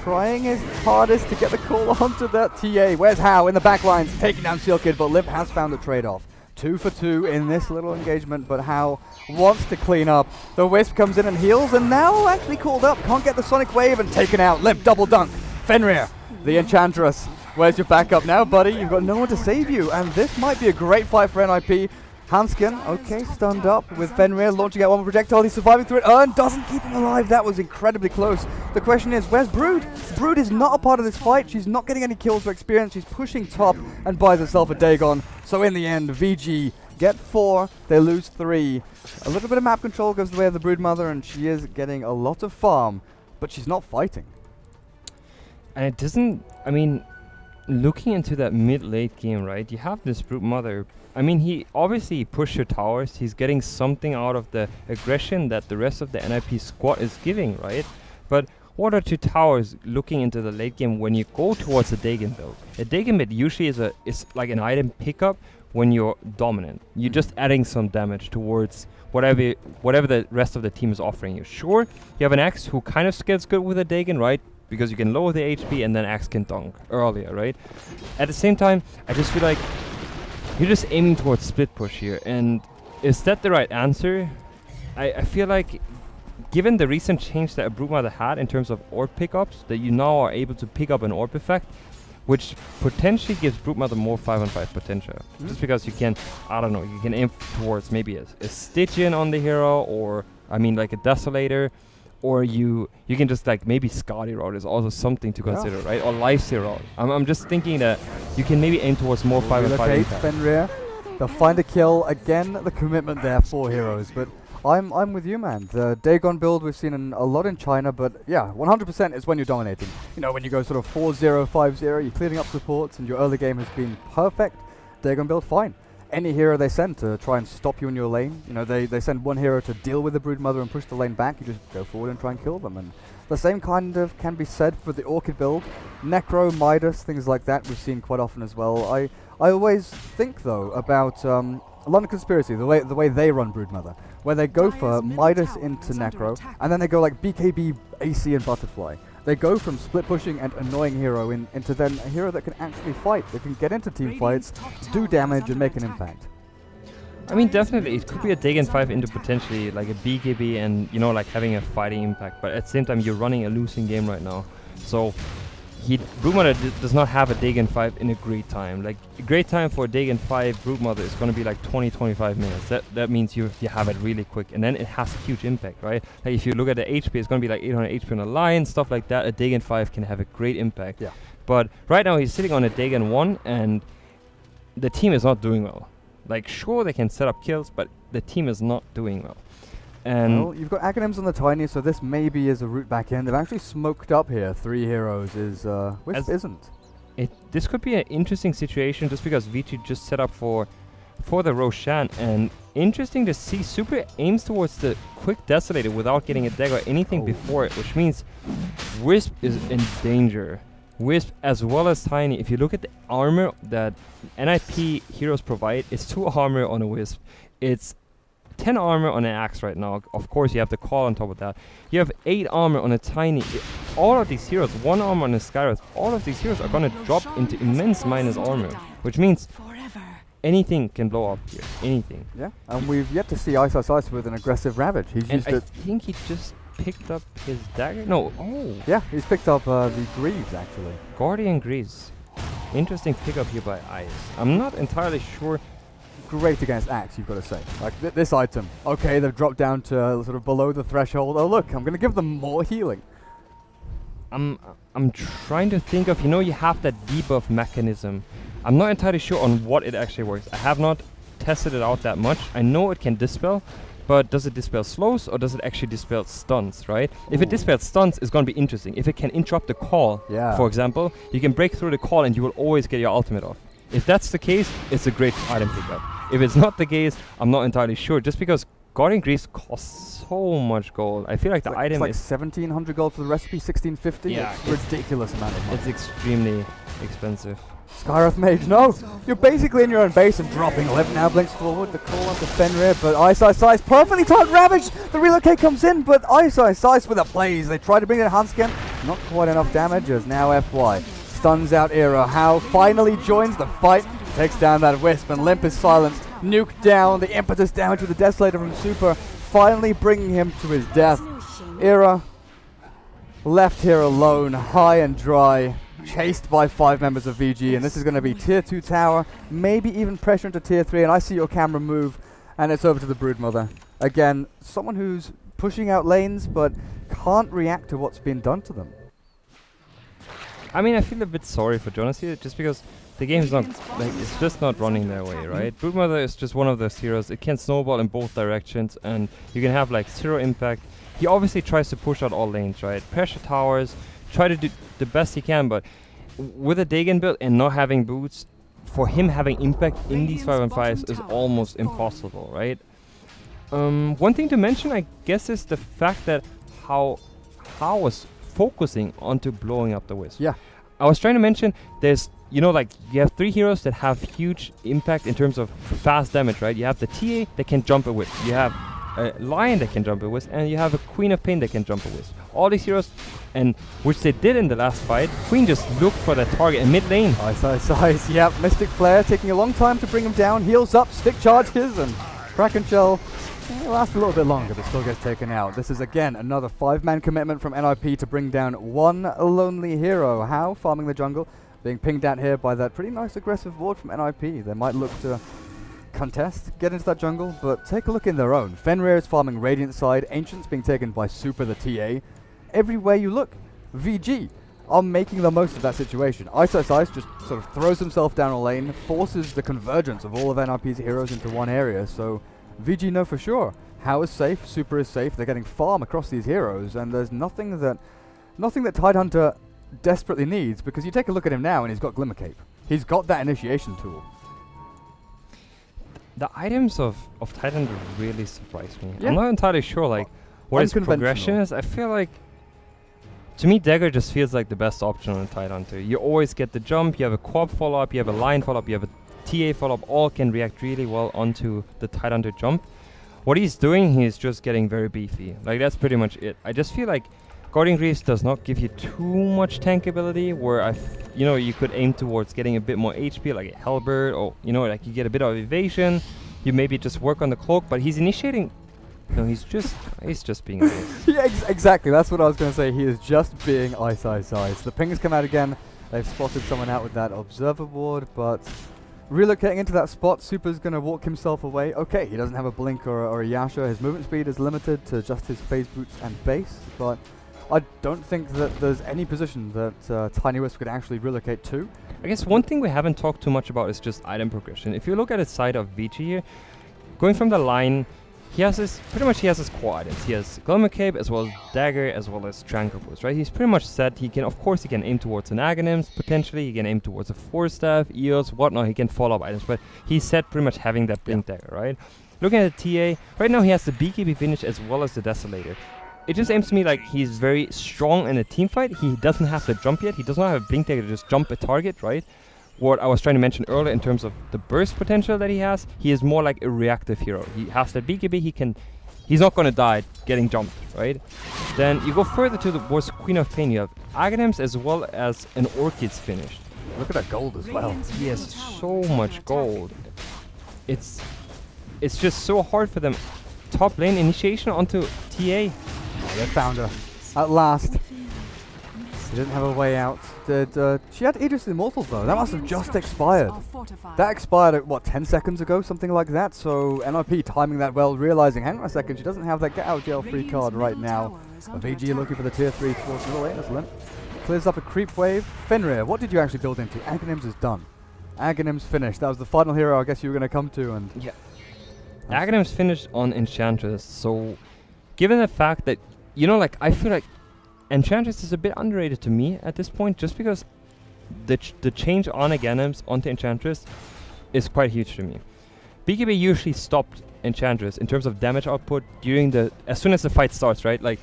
trying his hardest to get the call onto that TA. Where's How in the back lines, taking down Seal Kid, but Limp has found a trade-off. 2 for 2 in this little engagement, but How wants to clean up. The Wisp comes in and heals, and now actually called up. Can't get the Sonic Wave and taken out. Limp, double dunk. Fenrir, the Enchantress. Where's your backup now, buddy? You've got no one to save you, and this might be a great fight for NiP. Hanskin, okay, stunned up with Fenrir launching out 1 projectile. He's surviving through it. Doesn't keep him alive. That was incredibly close. The question is, where's Brood? Brood is not a part of this fight. She's not getting any kills for experience. She's pushing top and buys herself a Dagon. So in the end, VG get 4. They lose 3. A little bit of map control goes the way of the Broodmother, and she is getting a lot of farm, but she's not fighting. And it doesn't... I mean, looking into that mid-late game, right, you have this Broodmother. I mean, he obviously pushed your towers. He's getting something out of the aggression that the rest of the NiP squad is giving, right? But what are 2 towers looking into the late game when you go towards a Dagon build? A Dagon build usually is like an item pickup when you're dominant. You're just adding some damage towards whatever the rest of the team is offering you. Sure, you have an Axe who kind of gets good with a Dagon, right? Because you can lower the HP and then Axe can dunk earlier, right? At the same time, I just feel like you're just aiming towards split push here, and is that the right answer? I feel like, given the recent change that a Broodmother had in terms of orb pickups, that you now are able to pick up an orb effect, which potentially gives Broodmother more 5-on-5 potential. Just because you can, I don't know, you can aim towards maybe a Stygian on the hero, or, I mean, like a Desolator, or you can just like maybe Scotty Route is also something to consider, right? Or Lifesteal Route. I'm just thinking that you can maybe aim towards more 5-on-5 impact. Fenrir, they'll find a kill again. The commitment there for heroes, but I'm with you, man. The Dagon build we've seen a lot in China, but yeah, 100% is when you're dominating. You know, when you go sort of 4-0, 5-0, you're cleaning up supports, and your early game has been perfect. Dagon build, fine. any hero they send to try and stop you in your lane. You know, they send one hero to deal with the Broodmother and push the lane back. You just go forward and try and kill them. And the same kind of can be said for the Orchid build. Necro, Midas, things like that we've seen quite often as well. I always think, though, about London Conspiracy, the way they run Broodmother, where they go for Midas into Necro, and then they go like BKB, AC, and Butterfly. They go from split pushing and annoying hero into then a hero that can actually fight, that can get into team fights, do damage, and make an impact. I mean, definitely, it could be a Dagon 5 into potentially like a BKB and, you know, like having a fighting impact, but at the same time, you're running a losing game right now. So, Broodmother does not have a Dagon 5 in a great time. Like, a great time for a Dagon 5 Broodmother is going to be like 20-25 minutes. That means you have it really quick, and then it has a huge impact, right? Like, if you look at the HP, it's going to be like 800 HP on a Lion, stuff like that. A Dagon 5 can have a great impact. Yeah. But right now, he's sitting on a Dagon 1, and the team is not doing well. Like, sure, they can set up kills, but the team is not doing well. And well, you've got Aghanims on the Tiny, so this maybe is a route back in. They've actually smoked up here. 3 heroes is Wisp isn't. This could be an interesting situation just because VG just set up for the Roshan, and interesting to see Super aims towards the quick Desolator without getting a dagger or anything before it, which means Wisp is in danger. Wisp as well as Tiny. If you look at the armor that NiP heroes provide, it's 2 armor on a Wisp. It's 10 armor on an Axe right now. Of course, you have the Call on top of that. You have 8 armor on a Tiny. All of these heroes, 1 armor on a Skyrus, all of these heroes are going to drop into immense minus armor, which means anything can blow up here. Anything. Yeah, and we've yet to see Ice with an aggressive Ravage. He's used I think he just picked up his dagger. No. Oh. Yeah, he's picked up the Greaves, actually. Guardian Greaves. Interesting pickup here by Ice. I'm not entirely sure. Great against Axe, you've got to say. Like, this item. Okay, they've dropped down to sort of below the threshold. Oh, look, I'm going to give them more healing. I'm trying to think of, you know, you have that debuff mechanism. I'm not entirely sure on what it actually works. I have not tested it out that much. I know it can dispel, but does it dispel slows or does it actually dispel stuns, right? If it dispels stuns, it's going to be interesting. If it can interrupt the call, for example, you can break through the call and you will always get your ultimate off. If that's the case, it's a great item pickup. If it's not the case, I'm not entirely sure. Just because Guardian Greaves costs so much gold. I feel like the item is 1,700 gold for the recipe, 1,650. Yeah, it's ridiculous amount of money. It's extremely expensive. Skywrath Mage, no! You're basically in your own base and dropping. Lip now blinks forward, the call onto Fenrir, but Ice, perfectly timed Ravage! The relocate comes in, but Ice with a blaze. They try to bring in Hanskin, not quite enough damage as now FY. Stuns out Era. How finally joins the fight, takes down that Wisp, and Limp is silenced. Nuke down, the impetus damage with the Desolator from Super, finally bringing him to his death. Era left here alone, high and dry, chased by 5 members of VG, and this is going to be tier 2 tower, maybe even pressure into tier 3, and I see your camera move, and it's over to the Broodmother. Again, someone who's pushing out lanes, but can't react to what's been done to them. I mean, I feel a bit sorry for Jonas here, just because the game is not, like, it's just not running their way, right? Broodmother is just one of those heroes. It can snowball in both directions, and you can have, like, 0 impact. He obviously tries to push out all lanes, right? Pressure towers, try to do the best he can, but with a Dagon build and not having boots, for him having impact in these 5-on-5s is almost impossible, right? One thing to mention, I guess, is the fact that how was focusing onto blowing up the Wisp. Yeah. I was trying to mention there's, you know, like, you have 3 heroes that have huge impact in terms of fast damage, right? You have the TA that can jump a Wisp. You have a Lion that can jump a Wisp, and you have a Queen of Pain that can jump a Wisp. All these heroes, and which they did in the last fight. Queen just looked for that target in mid lane. Ice, yep. Mystic Flare taking a long time to bring him down. Heals up, stick charges, and Kraken Shell lasts a little bit longer, but still gets taken out. This is again another 5-man commitment from NiP to bring down one lonely hero. How? Farming the jungle, being pinged out here by that pretty nice aggressive ward from NiP. They might look to contest, get into that jungle, but take a look in their own. Fenrir is farming Radiant side, Ancients being taken by Super the TA. Everywhere you look, VG are making the most of that situation. Ice just sort of throws himself down a lane, forces the convergence of all of NiP's heroes into one area, so VG know for sure. How is safe, Super is safe, they're getting farm across these heroes, and there's nothing that Tidehunter desperately needs, because you take a look at him now and he's got Glimmer Cape. He's got that initiation tool. The items of Titan really surprise me. Yeah. I'm not entirely sure like what his progression is. I feel like, to me, Dagger just feels like the best option on a Tidehunter. You always get the jump, you have a quad follow-up, you have a line follow-up, you have a TA follow-up, all can react really well onto the Tidehunter jump. What he's doing, he's just getting very beefy. Like, that's pretty much it. I just feel like Guardian Greaves does not give you too much tank ability, where you could aim towards getting a bit more HP, like a Halberd, or, like you get a bit of evasion. You maybe just work on the cloak, but he's initiating. No, he's just being ice. Yeah, exactly. That's what I was going to say. He is just being ice. The pings come out again. They've spotted someone out with that observer ward, but relocating into that spot, Super's going to walk himself away. Okay, he doesn't have a blink or a Yasha. His movement speed is limited to just his phase boots and base, but I don't think that there's any position that Tiny Wisp could actually relocate to. I guess one thing we haven't talked too much about is just item progression. If you look at the side of VG here, going from the line, he has his core items. He has Glimmer Cape as well as Dagger as well as Tranquil Boost, right? He's pretty much set. He can aim towards an Aghanims, potentially. He can aim towards a Force Staff, EOS, whatnot. He can follow up items, but he's set pretty much having that Blink Dagger, right? Looking at the TA, right now he has the BKB finish as well as the Desolator. It just seems to me like he's very strong in a team fight. He doesn't have to jump yet. He does not have a Blink Dagger to just jump a target, right? What I was trying to mention earlier in terms of the burst potential that he is more like a reactive hero. He has the BKB, he's not going to die getting jumped, right? Then you go further to the towards Queen of Pain, you have Aghanims as well as an Orchid's finished. Look at that gold as well. He has so much gold. It's just so hard for them. Top lane initiation onto TA. Oh, they found her. At last. She didn't have a way out. She had Aegis Immortals though. That must have just expired. That expired at, what, 10 seconds ago? Something like that. So NiP timing that well, realizing, hang on a second, she doesn't have that get out jail free card right now. VG looking for the tier 3 towards the lane. That's limp. Clears up a creep wave. Fenrir, what did you actually build into? Aghanims is done. Aghanims finished. That was the final hero I guess you were going to come to. And yeah. Aghanims finished on Enchantress. So given the fact that, I feel like Enchantress is a bit underrated to me at this point, just because the change on Aghanims onto Enchantress is quite huge to me. BKB usually stopped Enchantress in terms of damage output as soon as the fight starts, right? Like,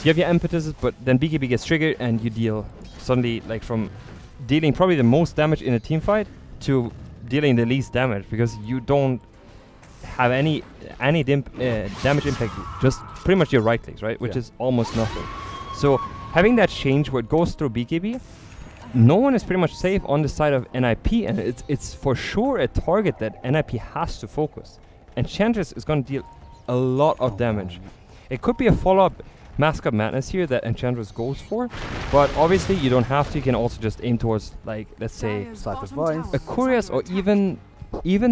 you have your impetuses, but then BKB gets triggered and you deal suddenly, like, from dealing probably the most damage in a team fight to dealing the least damage, because you don't have any damage impact, just pretty much your right clicks, right? Which is almost nothing. So having that change where it goes through BKB, no one is pretty much safe on the side of NiP, and it's for sure a target that NiP has to focus. Enchantress is going to deal a lot of damage. It could be a follow-up Mask of Madness here that Enchantress goes for, but obviously you don't have to. You can also just aim towards, like, let's say, a Curious, or even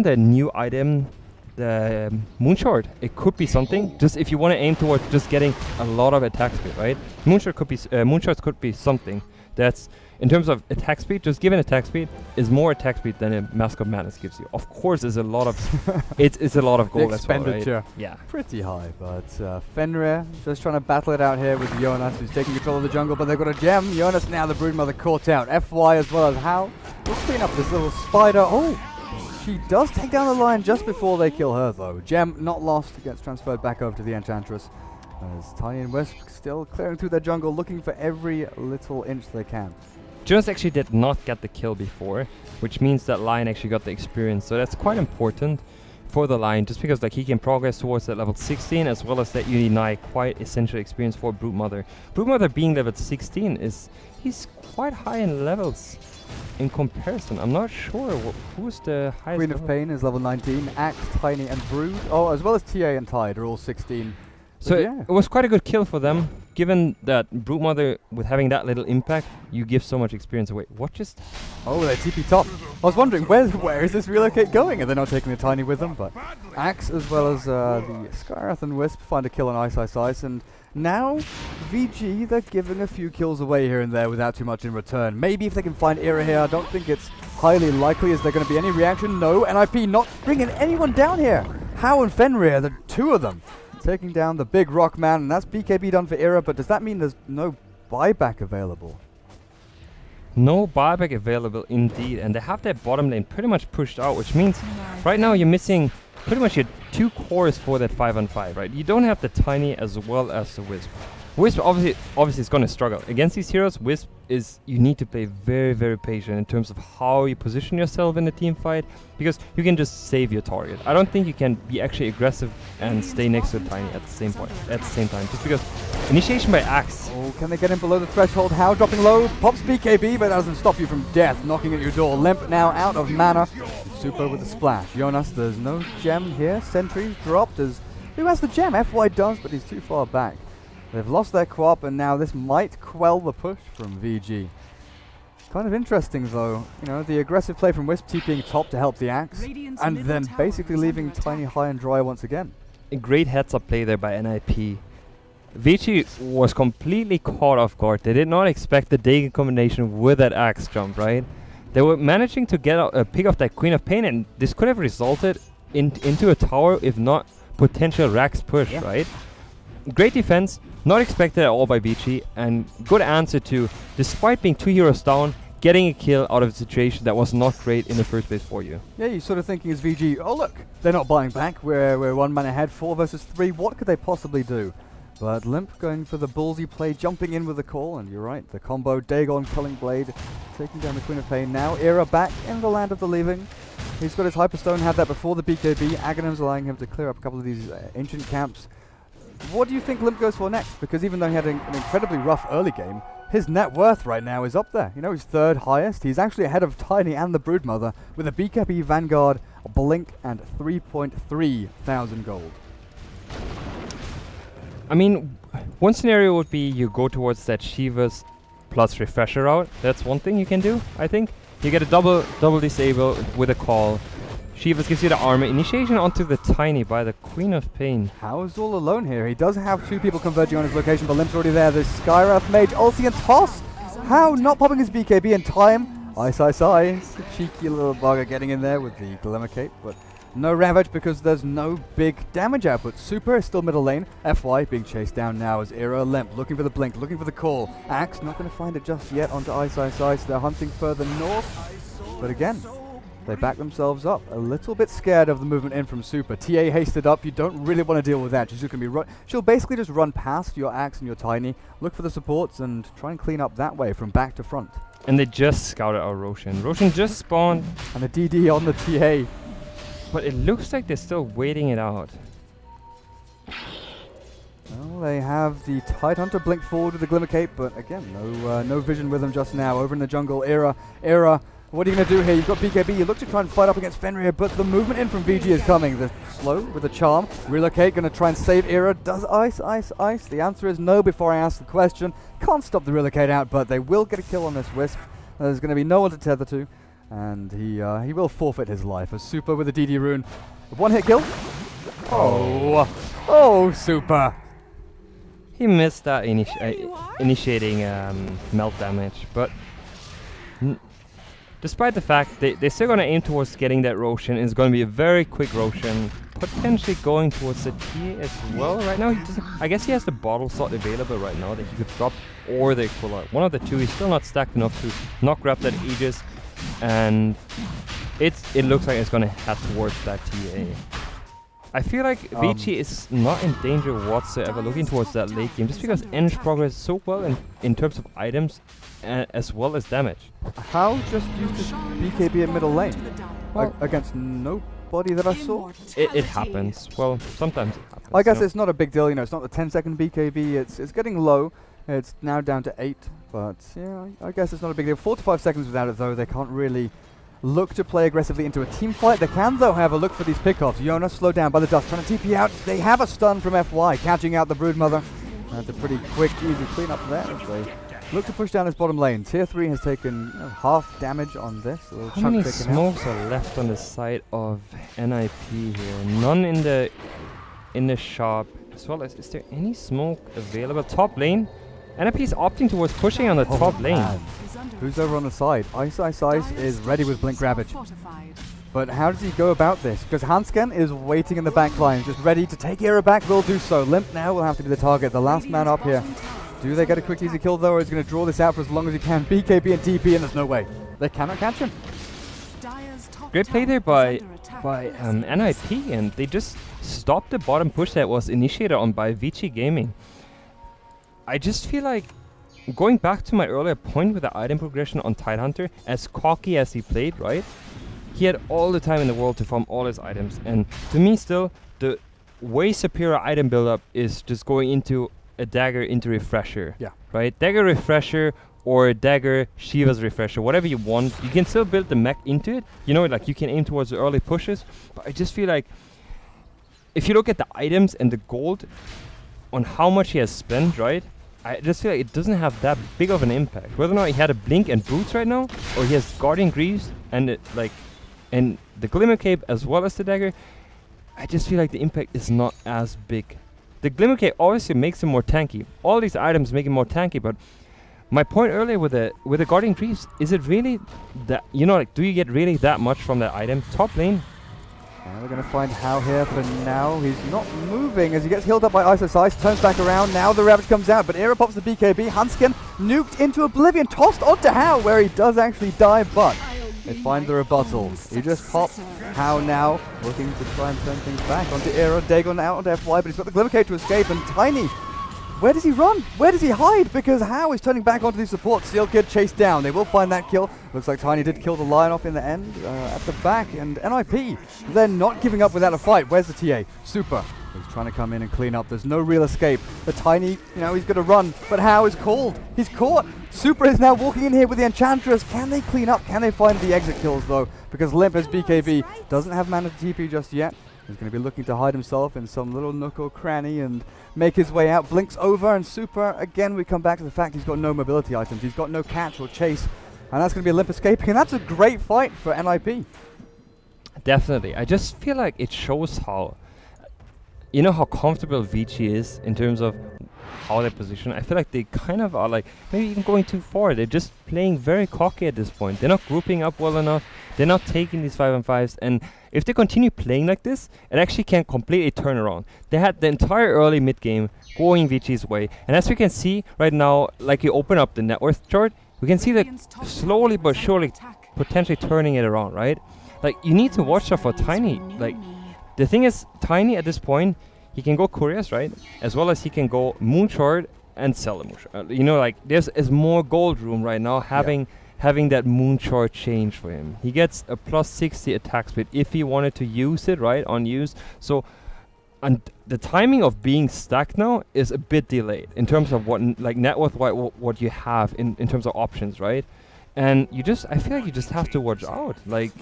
the new item, the Moonshard. It could be something, just if you want to aim towards just getting a lot of attack speed, right? Moonshards could be something that's, in terms of attack speed, just given attack speed is more attack speed than a Mask of Madness gives you. Of course, it's a lot of it's a lot of gold as well, right? Yeah, pretty high. But Fenrir just trying to battle it out here with Jonas, who's taking control of the jungle, but they've got a gem. Jonas now the Broodmother caught out. FY as well as Hal. We'll clean up this little spider. Oh, she does take down the lion just before they kill her though. Gem not lost, gets transferred back over to the Enchantress. As Tiny and Wisp still clearing through their jungle, looking for every little inch they can. Jonas actually did not get the kill before, which means that Lion actually got the experience. So that's quite important for the Lion, just because like he can progress towards that level 16, as well as that you deny quite essential experience for Broodmother. Broodmother being level 16 he's quite high in levels in comparison. I'm not sure who's the highest. Queen of Pain is level 19. Axe, Tiny, and Brood. Oh, as well as TA and Tide are all 16. So it was quite a good kill for them, given that Broodmother, with having that little impact, you give so much experience away. What just... Oh, they TP top. I was wondering, where is this relocate going? And they're not taking the Tiny with them, but Axe as well as the Skywrath and Wisp find a kill on Ice, and now VG, they're giving a few kills away here and there without too much in return. Maybe if they can find Era here, I don't think it's highly likely. Is there going to be any reaction? No, NiP not bringing anyone down here. How and Fenrir, the two of them, taking down the big rock man, and that's BKB done for Era, but does that mean there's no buyback available? No buyback available indeed, and they have their bottom lane pretty much pushed out, which means right now you're missing pretty much your 2 cores for that 5-on-5, right? You don't have the Tiny as well as the Wisp. Wisp obviously is going to struggle. Against these heroes, Wisp is, you need to play very, very patient in terms of how you position yourself in the team fight, because you can just save your target. I don't think you can be actually aggressive and stay next to Tiny at the same time, just because initiation by Axe. Oh, can they get him below the threshold? How dropping low, pops BKB, but that doesn't stop you from death, knocking at your door. Limp now out of mana. Super with a splash. Jonas, there's no gem here. Sentry's dropped as, who has the gem? FY does, but he's too far back. They've lost their co-op, and now this might quell the push from VG. Kind of interesting, though. You know, the aggressive play from Wisp TPing top to help the Axe, and then basically leaving Tiny high and dry once again. A great heads-up play there by NiP. VG was completely caught off guard. They did not expect the Dagon combination with that Axe jump, right? They were managing to get a pick off that Queen of Pain, and this could have resulted into a tower, if not potential Rax push, right? Great defense, not expected at all by VG, and good answer to, despite being 2 heroes down, getting a kill out of a situation that was not great in the first place for you. Yeah, you're sort of thinking as VG, oh look, they're not buying back, we're 1 man ahead, 4 versus 3, what could they possibly do? But Limp going for the ballsy play, jumping in with the call, and you're right, the combo, Dagon, Culling Blade, taking down the Queen of Pain now. Era back in the land of the leaving. He's got his Hyperstone, had that before the BKB. Aghanim's allowing him to clear up a couple of these ancient camps. What do you think Limp goes for next? Because even though he had an incredibly rough early game, his net worth right now is up there. You know, he's 3rd highest. He's actually ahead of Tiny and the Broodmother with a BKB, Vanguard, a Blink, and 3.3 thousand gold. I mean, one scenario would be you go towards that Shivas plus Refresher route. That's one thing you can do, I think. You get a double disable with a call. Shivas gives you the armor. Initiation onto the Tiny by the Queen of Pain. How's all alone here? He does have 2 people converging on his location, but Limp's already there. There's Skywrath Mage, ulti and toss. How not popping his BKB in time? Ice. Cheeky little bugger getting in there with the Glimmer Cape, but no Ravage because there's no big damage output. Super is still middle lane. FY being chased down now as Era. Limp looking for the blink, looking for the call. Axe not going to find it just yet onto Ice. They're hunting further north, but again, they back themselves up. A little bit scared of the movement in from Super. TA hasted up. You don't really want to deal with that. She's going to be she'll basically just run past your Axe and your Tiny, look for the supports, and try and clean up that way from back to front. And they just scouted out Roshan. Roshan just spawned. And a DD on the TA. But it looks like they're still waiting it out. Well, they have the Tidehunter blink forward with the Glimmer Cape, but again, no vision with them just now. Over in the jungle, Era, what are you going to do here? You've got BKB, you look to try and fight up against Fenrir, but the movement in from VG is coming. The slow with a charm. Relocate, going to try and save Era. Does Ice? The answer is no before I ask the question. Can't stop the Relocate out, but they will get a kill on this Wisp. There's going to be no one to tether to, and he will forfeit his life. A Super with a DD rune. A 1-hit kill. Oh, Super. He missed that initiating melt damage, but despite the fact they're still going to aim towards getting that Roshan. It's going to be a very quick Roshan, potentially going towards the T as well. Right now, I guess he has the bottle slot available right now that he could drop, or the Equalizer. One of the two. He's still not stacked enough to not grab that Aegis, and it looks like it's going to head towards that TA. I feel like VG is not in danger whatsoever looking towards that late game, just because ENG progresses so well in terms of items as well as damage. How just used his BKB in middle lane? Well, against nobody that I saw? It happens. Well, sometimes it happens. I guess it's not a big deal, you know, it's not the 10-second BKB, it's getting low. It's now down to 8, but yeah, I guess it's not a big deal. 4 to 5 seconds without it though, they can't really look to play aggressively into a team fight. They can, though, have a look for these pickoffs. Jonas slowed down by the dust, trying to TP out. They have a stun from FY, catching out the Broodmother. That's a pretty quick, easy cleanup there as they look to push down this bottom lane. Tier 3 has taken half damage on this. How many smokes are left on the side of NiP here? None in the shop. As well as, is there any smoke available? Top lane? NiP is opting towards pushing on the top lane. Man. Who's over on the side? Ice is ready with Blink Ravage. But how does he go about this? Because Hansken is waiting in the back line, just ready to take Era back, will do so. Limp now will have to be the target, the last man up here. Do they get a quick easy kill though, or is he going to draw this out for as long as he can? BKB and TP, and there's no way. They cannot catch him. Great play there by by NiP, and they just stopped the bottom push that was initiated on by VG Gaming. I just feel like, going back to my earlier point with the item progression on Tidehunter, as cocky as he played, right? He had all the time in the world to farm all his items, and to me still, the way superior item build-up is just going into a dagger into refresher. Yeah. Right? Dagger refresher or dagger Shiva's refresher, whatever you want. You can still build the mech into it. You know, like you can aim towards the early pushes, but I just feel like if you look at the items and the gold on how much he has spent, right? I just feel like it doesn't have that big of an impact. Whether or not he had a blink and boots right now, or he has guardian greaves and and the glimmer cape as well as the dagger, I just feel like the impact is not as big. The glimmer cape obviously makes him more tanky. All these items make him more tanky, but my point earlier with the guardian greaves, is it really that, you know, like, do you get really that much from that item? Top lane. And we're going to find How here for now. He's not moving as he gets healed up by Ice Ice. Turns back around. Now the Ravage comes out, but Era pops the BKB. Hanskin nuked into oblivion. Tossed onto How, where he does actually die, but they find the rebuttal. He just popped How now, looking to try and turn things back onto Era. Dagon out onto FY, but he's got the Glimmer Cave to escape, and Tiny, where does he run? Where does he hide? Because How is turning back onto the support. Steel Kid chased down. They will find that kill. Looks like Tiny did kill the Lion off in the end, at the back. And NiP, they're not giving up without a fight. Where's the TA? Super. He's trying to come in and clean up. There's no real escape. The Tiny, you know, he's going to run. But How is called. He's caught. Super is now walking in here with the Enchantress. Can they clean up? Can they find the exit kills, though? Because Limp as BKB doesn't have mana to TP just yet. He's going to be looking to hide himself in some little nook or cranny and make his way out. Blinks over, and Super, again, we come back to the fact he's got no mobility items. He's got no catch or chase. And that's going to be a Limp escaping, and that's a great fight for NiP. Definitely. I just feel like it shows how, you know, how comfortable VG is in terms of how they position. I feel like they kind of are like, maybe even going too far. They're just playing very cocky at this point. They're not grouping up well enough. They're not taking these 5-on-5s, and if they continue playing like this, it actually can completely turn around. They had the entire early mid game going VG's way, and as we can see right now, like you open up the net worth chart, we can see that slowly but surely potentially turning it around, right? Like, you need to watch out for Tiny. Like, the thing is, Tiny at this point, he can go Couriers, right? As well as he can go Moonshard and sell the Moonshard. You know, like, there's more gold room right now having that Moonshard change for him. He gets a plus 60 attack speed if he wanted to use it, right, on use. So, and the timing of being stacked now is a bit delayed in terms of what, like, net worth, what you have in terms of options, right? And you just, I feel like you just have to watch out. Like,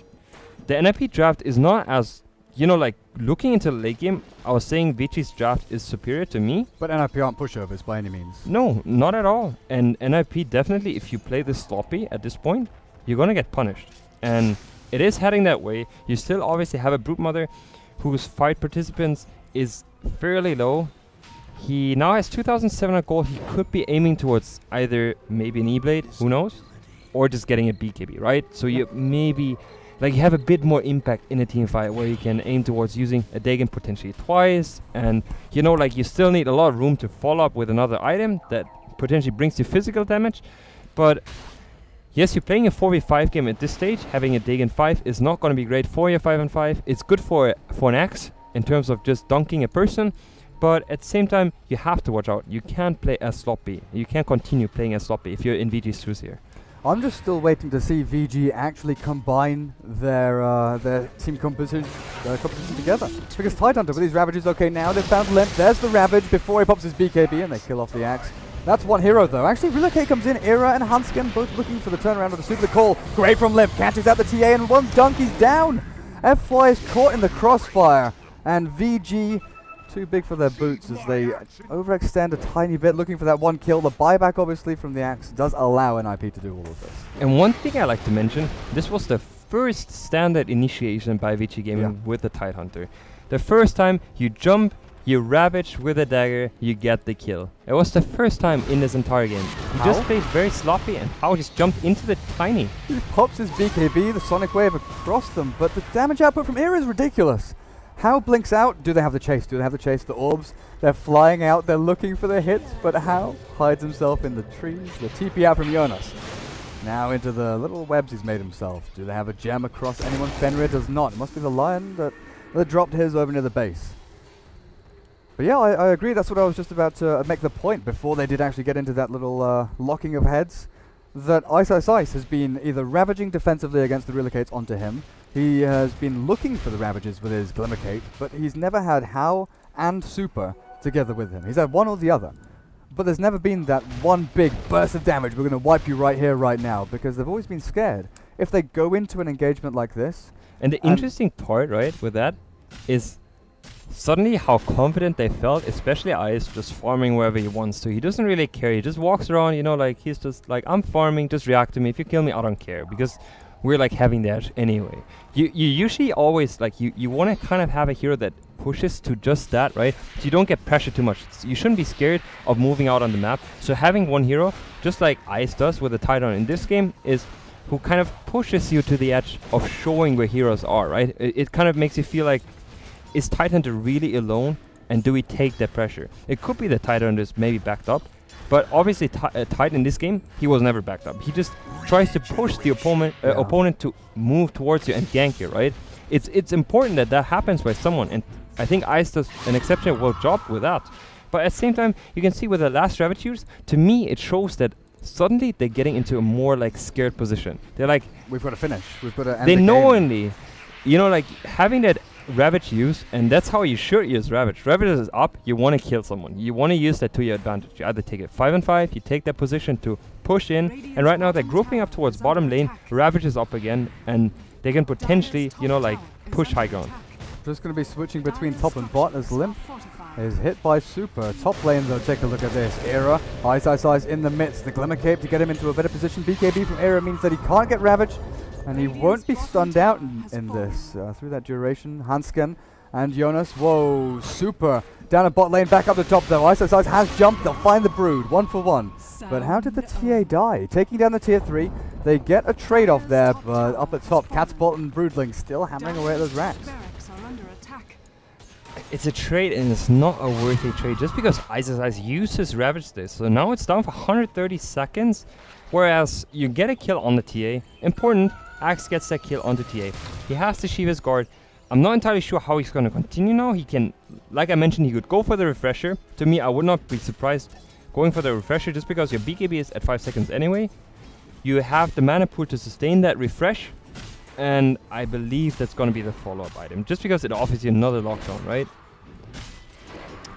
the NiP draft is not as, you know, like, looking into the late game, I was saying VG's draft is superior to me. But NiP aren't pushovers by any means. No, not at all. And NiP definitely, if you play this sloppy at this point, you're going to get punished. And it is heading that way. You still obviously have a Brute Mother whose fight participants is fairly low. He now has 2,700 gold. He could be aiming towards either maybe an E-Blade, who knows, or just getting a BKB, right? So you maybe, like, you have a bit more impact in a team fight where you can aim towards using a Dagon potentially twice, and, you know, like, you still need a lot of room to follow up with another item that potentially brings you physical damage. But yes, you're playing a 4v5 game at this stage. Having a Dagon 5 is not going to be great for your 5-on-5. It's good for an axe in terms of just dunking a person, but at the same time, you have to watch out. You can't play as sloppy. You can't continue playing as sloppy if you're in VG's shoes here. I'm just still waiting to see VG actually combine their team composition together. Because Tidehunter with these Ravages, okay, now they've found Limp. There's the Ravage before he pops his BKB, and they kill off the axe. That's one hero, though. Actually, Relocate comes in. Era and Hanskin both looking for the turnaround of the super. The call. Great from Limp. Catches out the TA, and one dunk. He's down. FY is caught in the crossfire. And VG, too big for their boots as they overextend a tiny bit, looking for that one kill. The buyback, obviously, from the axe does allow NiP to do all of this. And one thing I like to mention, this was the first standard initiation by VG Gaming with the Tidehunter. The first time you jump, you ravage with a dagger, you get the kill. It was the first time in this entire game. He just played very sloppy, and How just jumped into the Tiny. He pops his BKB, the Sonic Wave across them, but the damage output from Era is ridiculous. How blinks out? Do they have the chase? Do they have the chase? The orbs, they're flying out, they're looking for the hits, but How hides himself in the trees. The TP out from Jonas. Now into the little webs he's made himself. Do they have a gem across anyone? Fenrir does not. It must be the lion that dropped his over near the base. But yeah, I agree. That's what I was just about to make the point before they did actually get into that little locking of heads. That Ice has been either ravaging defensively against the relocates onto him. He has been looking for the ravages with his Glimmercape, but he's never had How and Super together with him. He's had one or the other. But there's never been that one big burst of damage, we're going to wipe you right here, right now, because they've always been scared. If they go into an engagement like this... And the interesting part, right, with that, is suddenly how confident they felt, especially Ice, just farming wherever he wants to. He doesn't really care. He just walks around, you know, like, he's just like, I'm farming, just react to me. If you kill me, I don't care, because we're, like, having that anyway. You usually always, like, you want to kind of have a hero that pushes to just that, right? So you don't get pressure too much. You shouldn't be scared of moving out on the map. So having one hero, just like Ice does with the Titan in this game, is who kind of pushes you to the edge of showing where heroes are, right? It kind of makes you feel like, is Titan really alone? And do we take that pressure? It could be that Titan is maybe backed up, but obviously Titan in this game, he was never backed up. He just tries to push the opponent to move towards you and gank you, right? It's important that that happens by someone, and I think Ice does an exceptional job with that. But at the same time, you can see with the last Ravagers, to me it shows that suddenly they're getting into a more like scared position. They're like, we've got to finish. We've got to end they the knowingly, you know, like having that Ravage use, and that's how you should use Ravage. Ravage is up, you want to kill someone. You want to use that to your advantage. You either take it 5-on-5, you take that position to push in, and right now they're grouping up towards bottom lane, Ravage is up again, and they can potentially, you know, like push high ground. Just going to be switching between top and bot as Limp is hit by Super. Top lane though, take a look at this. Era, Ice in the midst. The Glimmercape to get him into a better position. BKB from Era means that he can't get ravaged, and he won't be stunned out in this through that duration. Hansken and Jonas. Whoa, Super down at bot lane, back up the top though. Ice has jumped. They'll find the Brood 1-for-1. But how did the TA die? Taking down the tier 3. They get a trade-off there, but up at top, Catapult and Broodling still hammering away at those racks. It's a trade, and it's not a worthy trade just because Ice uses Ravage this. So now it's down for 130 seconds, whereas you get a kill on the TA. Important, Axe gets that kill on the TA. He has to sheave his guard. I'm not entirely sure how he's going to continue now. He can, like I mentioned, he could go for the refresher. To me, I would not be surprised going for the refresher just because your BKB is at 5 seconds anyway. You have the mana pool to sustain that refresh, and I believe that's going to be the follow-up item, just because it offers you another lockdown, right?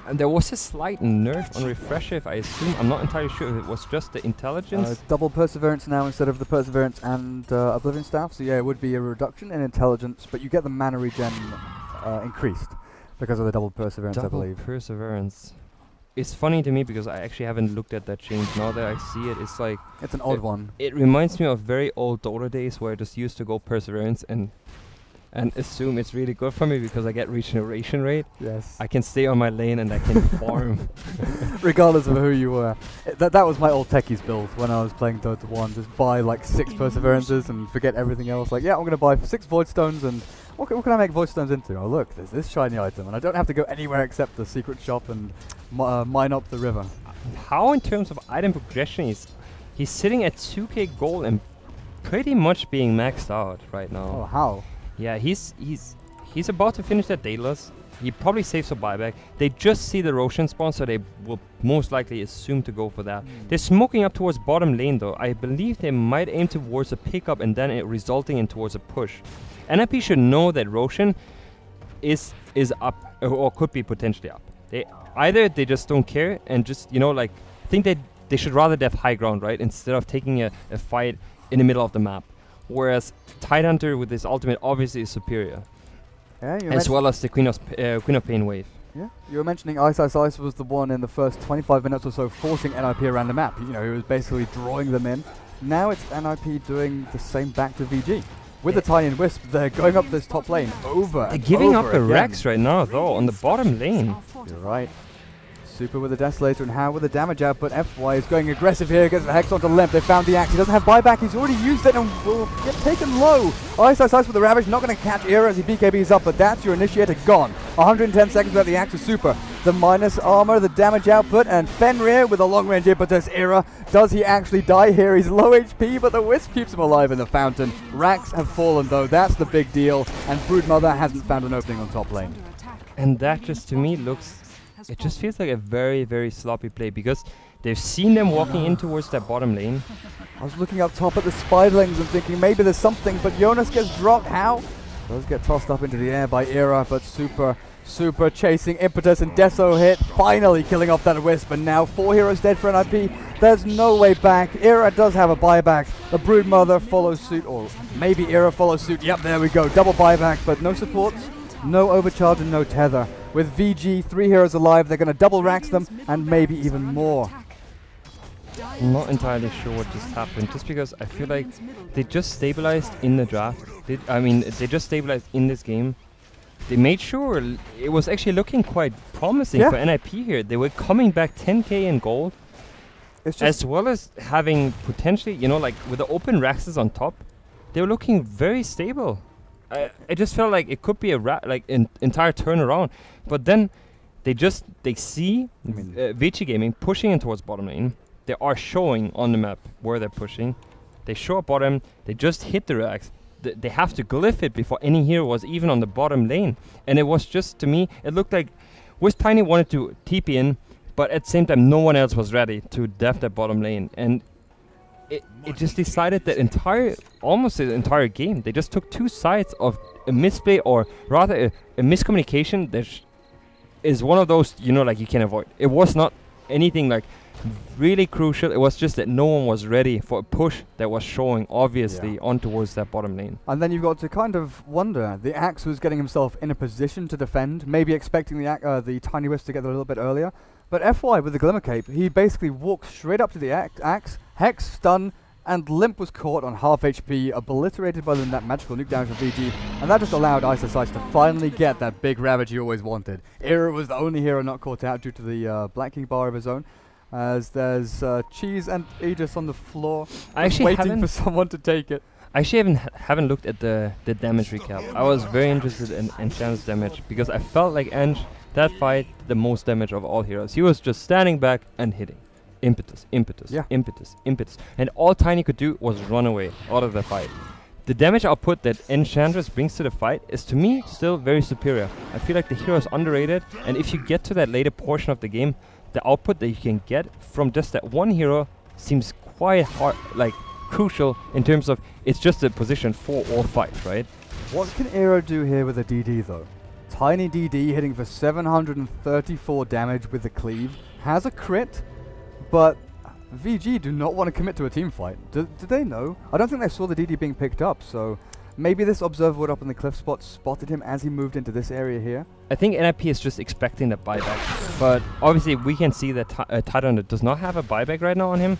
And there was a slight nerf on refresher, if I assume. I'm not entirely sure if it was just the intelligence. Double Perseverance now instead of the Perseverance and Oblivion Staff, so yeah, it would be a reduction in intelligence, but you get the mana regen increased because of the double Perseverance, I believe. Double Perseverance. It's funny to me because I actually haven't looked at that change. Now that I see it, it's like... It's an odd one. It reminds me of very old Dota days where I just used to go Perseverance and assume it's really good for me because I get regeneration rate. Yes. I can stay on my lane and I can farm. Regardless of who you were. That was my old techies build when I was playing Dota 1. Just buy like 6 Perseverances and forget everything else. Like, yeah, I'm going to buy 6 Void Stones and... What can I make Void Stones into? Oh look, there's this shiny item, and I don't have to go anywhere except the secret shop and mine up the river. How in terms of item progression he's sitting at 2k gold and pretty much being maxed out right now. Oh, how? Yeah, he's about to finish that Daedalus. He probably saves a buyback. They just see the Roshan spawn, so they will most likely assume to go for that. They're smoking up towards bottom lane though. I believe they might aim towards a pickup and then it resulting in towards a push. NiP should know that Roshan is up or could be potentially up. They just don't care and just, you know, like, I think they should rather have high ground, right, instead of taking a fight in the middle of the map. Whereas Tidehunter with his ultimate obviously is superior. Yeah, as well as the Queen of Pain wave. Yeah, you were mentioning Ice was the one in the first 25 minutes or so forcing NiP around the map. You know, he was basically drawing them in. Now it's NiP doing the same back to VG. With the Tiny and Wisp, they're going up this top lane over They're giving up the Rex right now, though, on the bottom lane. You're right. Super with the Desolator and How with the damage output. FY is going aggressive here, gets the Hex onto Limp. They found the Axe. He doesn't have buyback. He's already used it and will get taken low. Ice with the Ravage. Not going to catch Era as he BKBs up, but that's your initiator gone. 110 seconds without the Axe of Super. the minus armor, the damage output, and Fenrir with a long-range impetus. Era, does he actually die here? He's low HP, but the Wisp keeps him alive in the fountain. Racks have fallen though, that's the big deal, and Broodmother hasn't found an opening on top lane. And that just to me looks, it just feels like a very, very sloppy play because they've seen them walking in towards that bottom lane. I was looking up top at the Spiderlings and thinking maybe there's something, but Jonas gets dropped. How? Does get tossed up into the air by Era, but super chasing impetus, and Deso hit, finally killing off that Wisp, and now 4 heroes dead for NiP. There's no way back. Era does have a buyback. The Broodmother follows suit, or maybe Era follows suit. Yep, there we go. Double buyback, but no supports, no overcharge, and no tether. With VG, 3 heroes alive, they're going to double racks them, and maybe even more. I'm not entirely sure what just happened, just because I feel like they just stabilized in the draft. They just stabilized in this game. They made sure it was actually looking quite promising for NiP here. They were coming back 10k in gold, as well as having potentially, you know, like with the open racks on top, they were looking very stable. I just felt like it could be a entire turnaround, but then they see Vici Gaming pushing in towards bottom lane. They are showing on the map where they're pushing. They show up bottom. They just hit the racks. They have to glyph it before any hero was even on the bottom lane. And it was just, to me, it looked like Wisp Tiny wanted to TP in, but at the same time, no one else was ready to def that bottom lane. And it just decided that almost the entire game. They just took two sides of a misplay, or rather a miscommunication that is one of those, you know, like you can avoid. It was not anything like really crucial. It was just that no one was ready for a push that was showing obviously on towards that bottom lane. And then you've got to kind of wonder, the Axe was getting himself in a position to defend, maybe expecting the Tiny Wisp to get there a little bit earlier, but FY with the Glimmer Cape, he basically walked straight up to the Axe, Hex, stun, and Limp was caught on half HP, obliterated by that magical nuke damage from VG, and that just allowed Isosites to finally get that big Ravage he always wanted. Era was the only hero not caught out due to the Black King bar of his own, as there's Cheese and Aegis on the floor, waiting for someone to take it. I actually haven't looked at the damage recap. I was very interested in Enchant's damage, because I felt like Ench, that fight, the most damage of all heroes. He was just standing back and hitting. Impetus, impetus. And all Tiny could do was run away out of the fight. The damage output that Enchantress brings to the fight is, to me, still very superior. I feel like the hero is underrated, and if you get to that later portion of the game, the output that you can get from just that one hero seems quite hard, like crucial in terms of it's just a position for all fights, right? What can Era do here with a DD though? Tiny DD hitting for 734 damage with the cleave, has a crit, but VG do not want to commit to a team fight. Do they know? I don't think they saw the DD being picked up, so maybe this observer up in the cliff spot spotted him as he moved into this area here. I think NiP is just expecting the buyback, but obviously we can see that Titan does not have a buyback right now on him.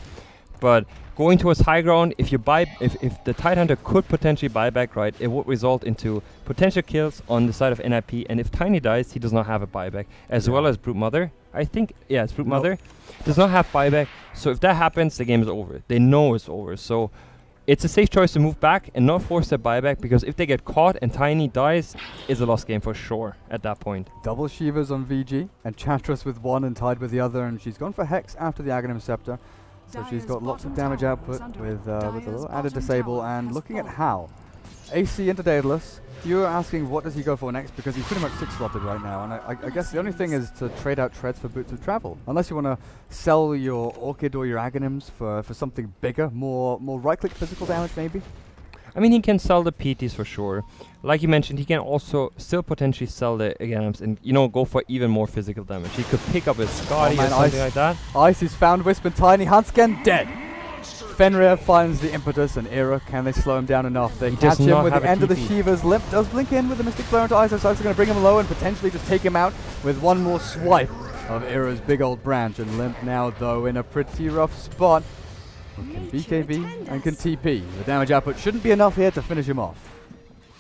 But going towards high ground, if the Tidehunter could potentially buy back, right, it would result into potential kills on the side of NiP, and if Tiny dies, he does not have a buyback, as well as Broodmother. I think, yeah, it's Broodmother. Does not have buyback, so if that happens, the game is over. They know it's over, so it's a safe choice to move back and not force their buyback, because if they get caught and Tiny dies, it's a lost game for sure at that point. Double Shivas on VG, and Chatras with one and tied with the other, and she's gone for Hex after the Aghanim Scepter. So she's got lots of damage output with a little added disable, and looking at how AC into Daedalus, you were asking what does he go for next, because he's pretty much 6-slotted right now, and I guess the only thing is to trade out treads for boots of travel, unless you want to sell your Orchid or your Aghanims for something bigger, more right-click physical damage maybe. I mean, he can sell the PTs for sure. Like you mentioned, he can also still potentially sell the Aghanims and, you know, go for even more physical damage. He could pick up his Scotty or something like that. Ice is found, Wisp and Tiny. Hansken dead. Fenrir finds the impetus, and Era, can they slow him down enough? They catch him with the end of the Shivas. Limp does blink in with the Mystic Flare into Ice, so it's going to bring him low and potentially just take him out with one more swipe of Era's big old branch. And Limp now, though, in a pretty rough spot. Can BKB and can TP. The damage output shouldn't be enough here to finish him off.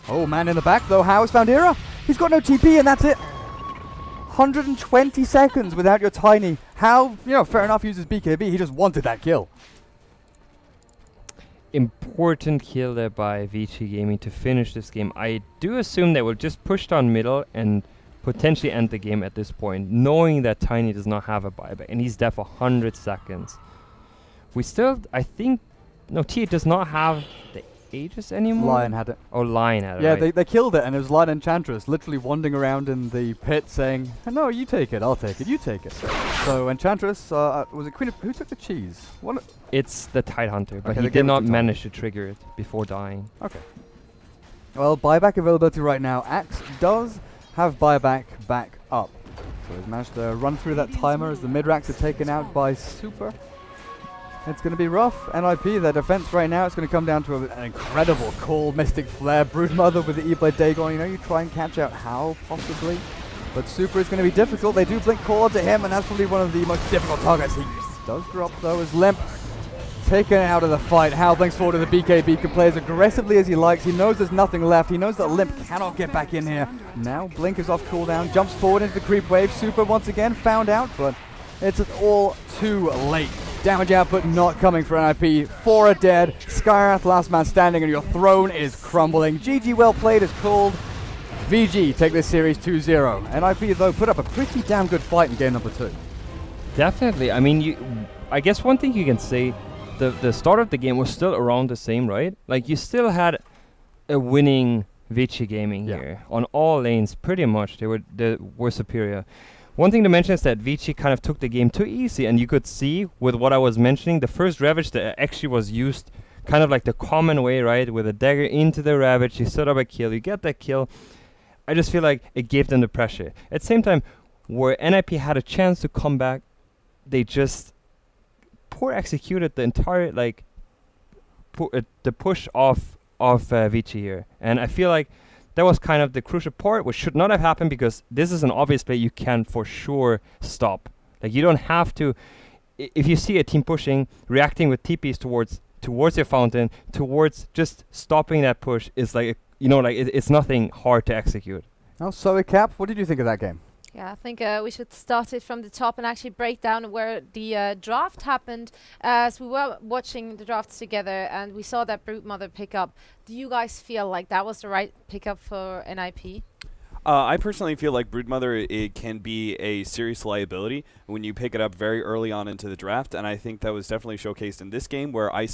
Oh, man in the back, though. How has found Era? He's got no TP, and that's it. 120 seconds without your Tiny. How, you know, fair enough, uses BKB. He just wanted that kill. Important kill there by VG Gaming to finish this game. I do assume they will just push down middle and potentially end the game at this point, knowing that Tiny does not have a buyback and he's there for 100 seconds. We still, I think, no, T does not have the Aegis anymore. Lion had it. Oh, Lion had it. Yeah, right. they killed it, and it was Lion Enchantress literally wandering around in the pit saying, "No, you take it, I'll take it, you take it." So Enchantress, was it Queen of, who took the cheese? It's the Tidehunter, but Okay, he they gave did it not to Tiny. manage to trigger it before dying. Okay. Well, buyback availability right now. Axe does have buyback back up. So he's managed to run through that timer as the mid-racks are taken out by Super. It's going to be rough. NiP, their defense right now, it's going to come down to an incredible call. Mystic Flare, Broodmother with the E-Blade Dagon. You know, you try and catch out how, possibly. But Super is going to be difficult. They do blink call to him, and that's probably one of the most difficult targets. He does drop, though, as Limp taken out of the fight. Hal blinks forward to the BKB, can play as aggressively as he likes. He knows there's nothing left. He knows that Limp cannot get back in here. Now Blink is off cooldown, jumps forward into the creep wave. Super once again found out, but it's all too late. Damage output not coming for NiP. 4 are dead. Skyrath last man standing, and your throne is crumbling. GG well played is called. VG take this series 2-0. NiP, though, put up a pretty damn good fight in game number 2. Definitely. I mean, I guess one thing you can say, the start of the game was still around the same, right? Like, you still had a winning Vici Gaming here. On all lanes, pretty much, they were superior. One thing to mention is that Vici kind of took the game too easy, and you could see with what I was mentioning, the first Ravage that actually was used kind of like the common way, right? With a dagger into the Ravage, you set up a kill, you get that kill. I just feel like it gave them the pressure. At the same time, where NiP had a chance to come back, they just poor executed the entire, like, the push of Vici here. And I feel like that was kind of the crucial part, which should not have happened, because this is an obvious play you can for sure stop. Like, you don't have to, if you see a team pushing, reacting with TPs towards your fountain, towards just stopping that push is like, you know, like it's nothing hard to execute. Oh, so Cap, what did you think of that game? Yeah, I think we should start it from the top and actually break down where the draft happened. As we were watching the drafts together and we saw that Broodmother pick up, do you guys feel like that was the right pickup for NiP? I personally feel like Broodmother, it can be a serious liability when you pick it up very early on into the draft, and I think that was definitely showcased in this game where Ice,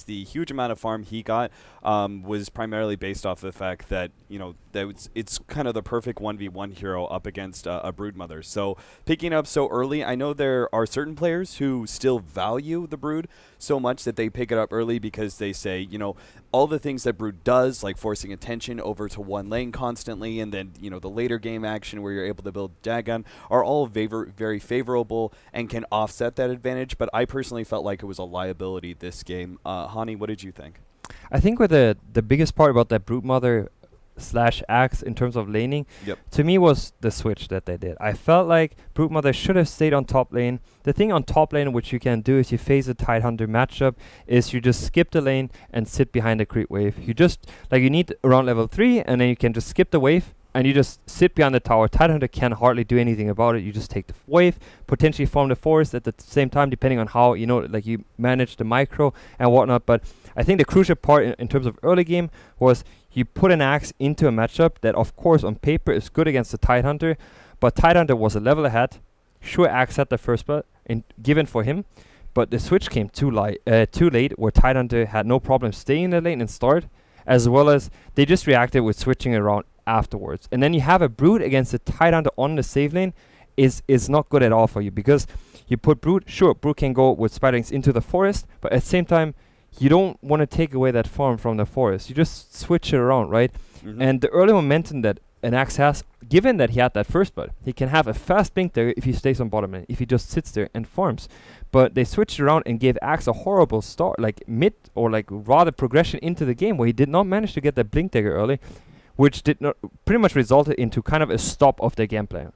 the huge amount of farm he got was primarily based off the fact that, you know, that it's kind of the perfect 1v1 hero up against a Broodmother. So picking up so early, I know there are certain players who still value the Brood so much that they pick it up early because they say, you know, all the things that Brood does, like forcing attention over to one lane constantly, and then, you know, the later game action where you're able to build Dagon, are all very favorable and can offset that advantage. But I personally felt like it was a liability this game. Hani, what did you think? I think with the biggest part about that Broodmother / Axe in terms of laning, to me was the switch that they did. I felt like Broodmother should have stayed on top lane. The thing on top lane which you can do if you face a Tidehunter matchup is you just skip the lane and sit behind the creep wave. You just, like, you need around level 3 and then you can just skip the wave and you just sit behind the tower. Tidehunter can hardly do anything about it. You just take the wave, potentially farm the forest at the same time, depending on how, you know, like, you manage the micro and whatnot. But I think the crucial part in terms of early game was you put an Axe into a matchup that, of course, on paper is good against the Tidehunter, but Tidehunter was a level ahead. Sure, Axe had the first blood given for him, but the switch came too late, where Tidehunter had no problem staying in the lane and start, as well as they just reacted with switching around afterwards. And then you have a Brood against the Tidehunter on the save lane is not good at all for you, because you put Brood, sure, Brood can go with Spiderings into the forest, but at the same time, you don't want to take away that farm from the forest. You just switch it around, right? And the early momentum that an Axe has, given that he had that first blood, he can have a fast blink there if he stays on bottom lane, if he just sits there and farms. But they switched around and gave Axe a horrible start, like mid or like rather progression into the game, where he did not manage to get that blink dagger early, which did not pretty much resulted into kind of a stop of their game plan,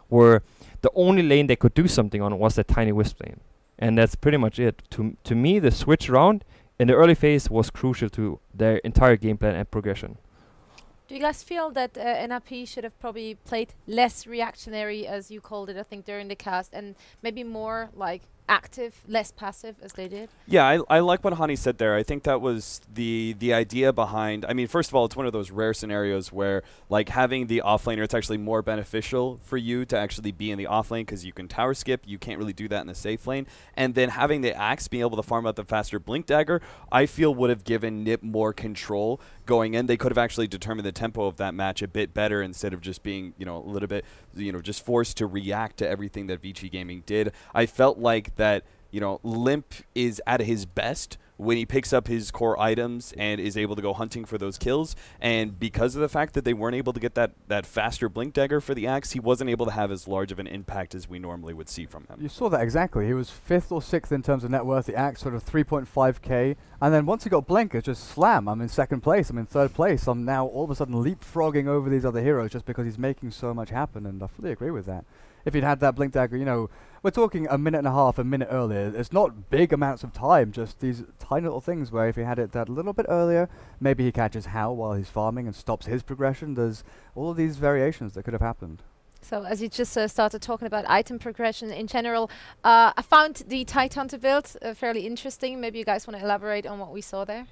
where the only lane they could do something on was that tiny wisp lane. And that's pretty much it. To me, the switch around in the early phase was crucial to their entire game plan and progression. Do you guys feel that NiP should have probably played less reactionary, as you called it, I think, during the cast, and maybe more like active, less passive as they did? Yeah, I like what Hani said there. I think that was the idea behind. I mean, first of all, it's one of those rare scenarios where like having the offlaner, it's actually more beneficial for you to actually be in the offlane because you can tower skip. You can't really do that in the safe lane. And then having the Axe, being able to farm out the faster Blink Dagger, I feel would have given NiP more control going in. They could have actually determined the tempo of that match a bit better instead of just being, you know, a little bit, you know, just forced to react to everything that Vici Gaming did. I felt like that, you know, Limp is at his best when he picks up his core items and is able to go hunting for those kills. And because of the fact that they weren't able to get that faster Blink Dagger for the Axe, he wasn't able to have as large of an impact as we normally would see from him. You saw that exactly. He was 5th or 6th in terms of net worth. The Axe sort of 3.5k. And then once he got Blink, it's just slam. I'm in 2nd place. I'm in 3rd place. I'm now all of a sudden leapfrogging over these other heroes just because he's making so much happen. And I fully agree with that. If he'd had that Blink Dagger, you know, we're talking a minute and a half, a minute earlier. It's not big amounts of time, just these tiny little things where if he had it that little bit earlier, maybe he catches Hal while he's farming and stops his progression. There's all of these variations that could have happened. So as you just started talking about item progression in general, I found the Tidehunter build fairly interesting. Maybe you guys want to elaborate on what we saw there?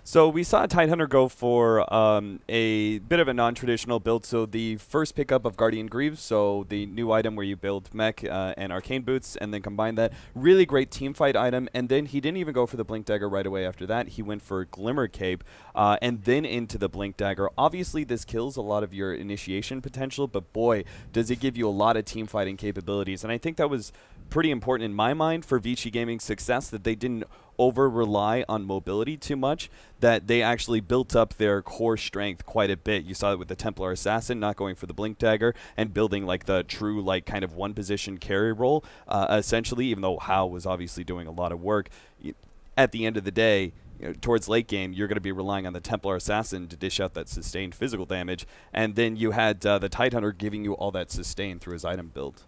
So we saw Tidehunter go for a bit of a non-traditional build. So the first pickup of Guardian Greaves, so the new item where you build mech and arcane boots, and then combine that. Really great teamfight item. And then he didn't even go for the Blink Dagger right away after that. He went for Glimmer Cape and then into the Blink Dagger. Obviously, this kills a lot of your initiation potential, but boy, does it give you a lot of team fighting capabilities. And I think that was pretty important in my mind for Vici Gaming's success, that they didn't over-rely on mobility too much, that they actually built up their core strength quite a bit. You saw it with the Templar Assassin not going for the Blink Dagger and building like the true like kind of one-position carry role, essentially, even though Hal was obviously doing a lot of work. At the end of the day, you know, towards late game, you're going to be relying on the Templar Assassin to dish out that sustained physical damage, and then you had the Tidehunter giving you all that sustain through his item build.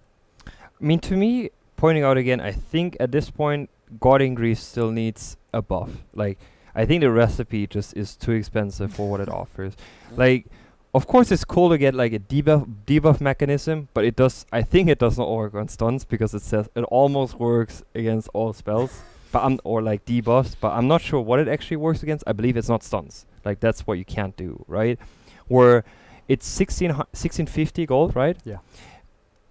I mean, to me, pointing out again, I think at this point, Guardian Greaves still needs a buff. Like, I think the recipe just is too expensive for what it offers. Like, of course, it's cool to get like a debuff mechanism, but it does. I think it does not work on stuns because it says it almost works against all spells, but or like debuffs. But I'm not sure what it actually works against. I believe it's not stuns. Like that's what you can't do, right? Where it's 1650 gold, right? Yeah.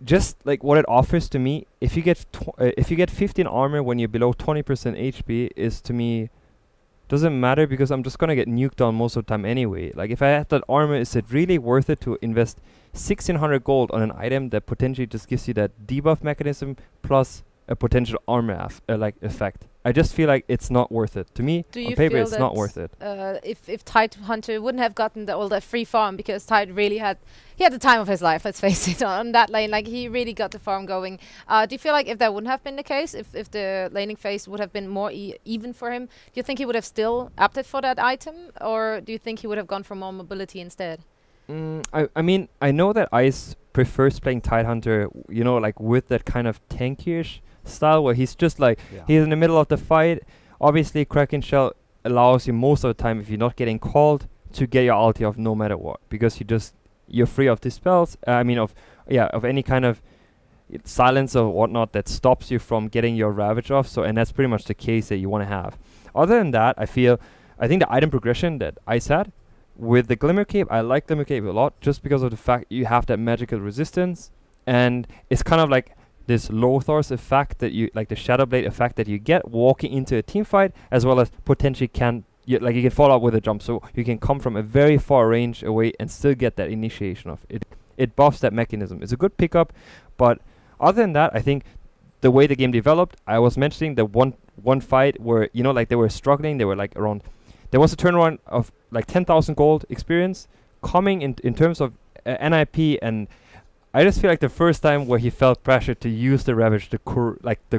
Just like what it offers to me, if you get 15 armor when you're below 20% HP, is to me doesn't matter because I'm just gonna get nuked on most of the time anyway. Like if I have that armor, is it really worth it to invest 1600 gold on an item that potentially just gives you that debuff mechanism plus a potential armor effect? I just feel like it's not worth it. To me, on paper, it's not worth it. If Tidehunter wouldn't have gotten all that free farm, because Tide really had the time of his life, let's face it, on that lane. Like he really got the farm going. Do you feel like if that wouldn't have been the case, if the laning phase would have been more even for him, do you think he would have still opted for that item, or do you think he would have gone for more mobility instead? I mean, I know that Ice prefers playing Tidehunter, you know, like with that kind of tankish style where he's just like he's in the middle of the fight. Obviously, Kraken Shell allows you most of the time, if you're not getting called, to get your ulti off no matter what, because you're free of the spells. I mean, of any kind of silence or whatnot that stops you from getting your Ravage off. So, and that's pretty much the case that you want to have. Other than that, I think the item progression that Ice had with the Glimmer Cape, I like Glimmer Cape a lot just because of the fact you have that magical resistance, and it's kind of like this Lothar's effect that you like, the Shadow Blade effect that you get walking into a team fight, as well as potentially you can follow up with a jump, so you can come from a very far range away and still get that initiation of it. It buffs that mechanism. It's a good pickup, but other than that, I think the way the game developed, I was mentioning the one fight where, you know, like they were struggling. They were like around. There was a turnaround of like 10,000 gold experience coming in terms of NiP, and I just feel like the first time where he felt pressure to use the Ravage the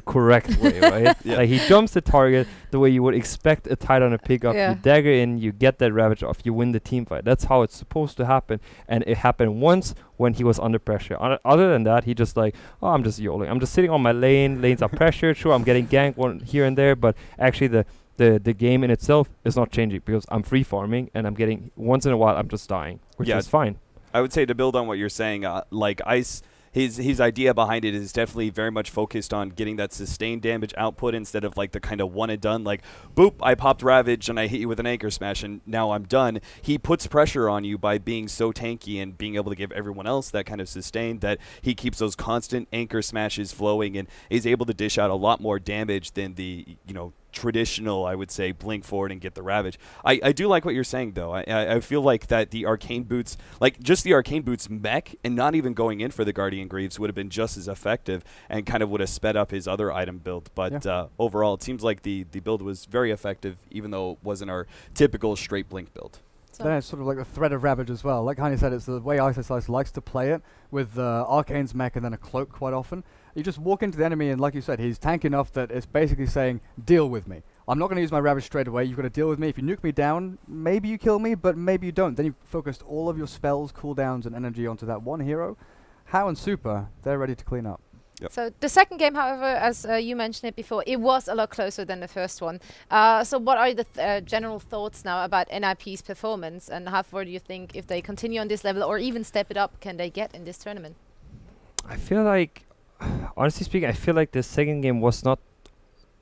correct way, right? Yeah. Like he jumps the target the way you would expect a Tidehunter pickup. Yeah. You dagger in, you get that Ravage off, you win the team fight. That's how it's supposed to happen, and it happened once when he was under pressure. Other than that, he just like, oh, I'm just YOLOing. I'm just sitting on my lane. Lanes are pressured. Sure, I'm getting ganked one here and there, but actually the game in itself is not changing because I'm free farming and I'm getting once in a while I'm just dying, which is fine. I would say, to build on what you're saying, like Ice his idea behind it is definitely very much focused on getting that sustained damage output instead of like the kind of one and done, like boop, I popped Ravage and I hit you with an anchor smash and now I'm done. He puts pressure on you by being so tanky and being able to give everyone else that kind of sustain, that he keeps those constant anchor smashes flowing and is able to dish out a lot more damage than the, you know, traditional, I would say, blink forward and get the Ravage. I do like what you're saying, though. I feel like that the Arcane Boots, like just the Arcane Boots mech and not even going in for the Guardian Greaves would have been just as effective and kind of would have sped up his other item build. But overall, it seems like the build was very effective, even though it wasn't our typical straight blink build. Then it's sort of like the threat of Ravage as well. Like Heine said, it's the way ISSice likes to play it, with Arcane's mech and then a cloak quite often. You just walk into the enemy and, like you said, he's tank enough that it's basically saying, deal with me. I'm not going to use my Ravage straight away. You've got to deal with me. If you nuke me down, maybe you kill me, but maybe you don't. Then you've focused all of your spells, cooldowns, and energy onto that one hero. How and Super, they're ready to clean up. Yep. So the second game, however, as you mentioned it before, it was a lot closer than the first one. So what are the general thoughts now about NiP's performance, and how far do you think, if they continue on this level or even step it up, can they get in this tournament? I feel like, honestly speaking, I feel like the second game was not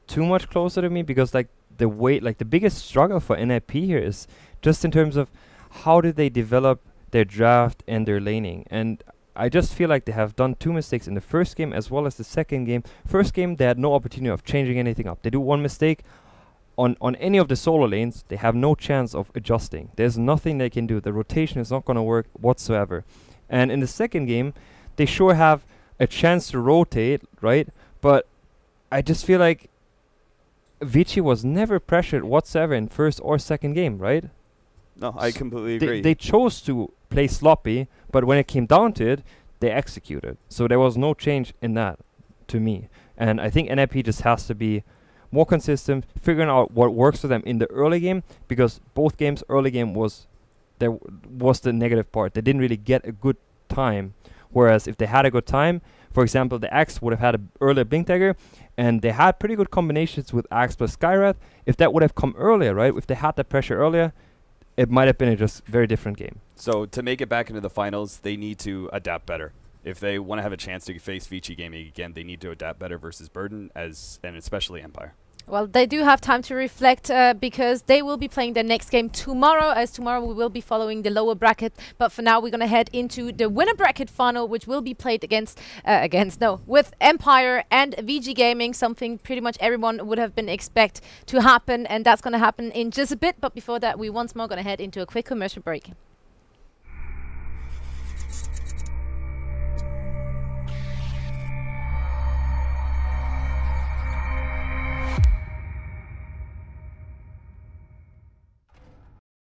too much closer to me, because like the way, like the biggest struggle for NiP here is just in terms of how did they develop their draft and their laning. And I just feel like they have done two mistakes in the first game as well as the second game. First game, they had no opportunity of changing anything up. They do one mistake on any of the solo lanes, they have no chance of adjusting. There's nothing they can do. The rotation is not going to work whatsoever. And in the second game, they sure have a chance to rotate, right? But I just feel like Vici was never pressured whatsoever in first or second game, right? No, I completely agree. They chose to play sloppy, but when it came down to it, they executed. So there was no change in that, to me. And I think NiP just has to be more consistent, figuring out what works for them in the early game, because both games, early game was the negative part. They didn't really get a good time. Whereas if they had a good time, for example, the Axe would have had an earlier Blink Dagger, and they had pretty good combinations with Axe plus Skywrath. If that would have come earlier, right, if they had that pressure earlier, it might have been a just very different game. So to make it back into the finals, they need to adapt better. If they want to have a chance to face Vici Gaming again, they need to adapt better versus Burden, and especially Empire. Well, they do have time to reflect because they will be playing their next game tomorrow, as tomorrow we will be following the lower bracket. But for now, we're going to head into the winner bracket final, which will be played with Empire and VG Gaming, something pretty much everyone would have been expect to happen. And that's going to happen in just a bit. But before that, we once more going to head into a quick commercial break.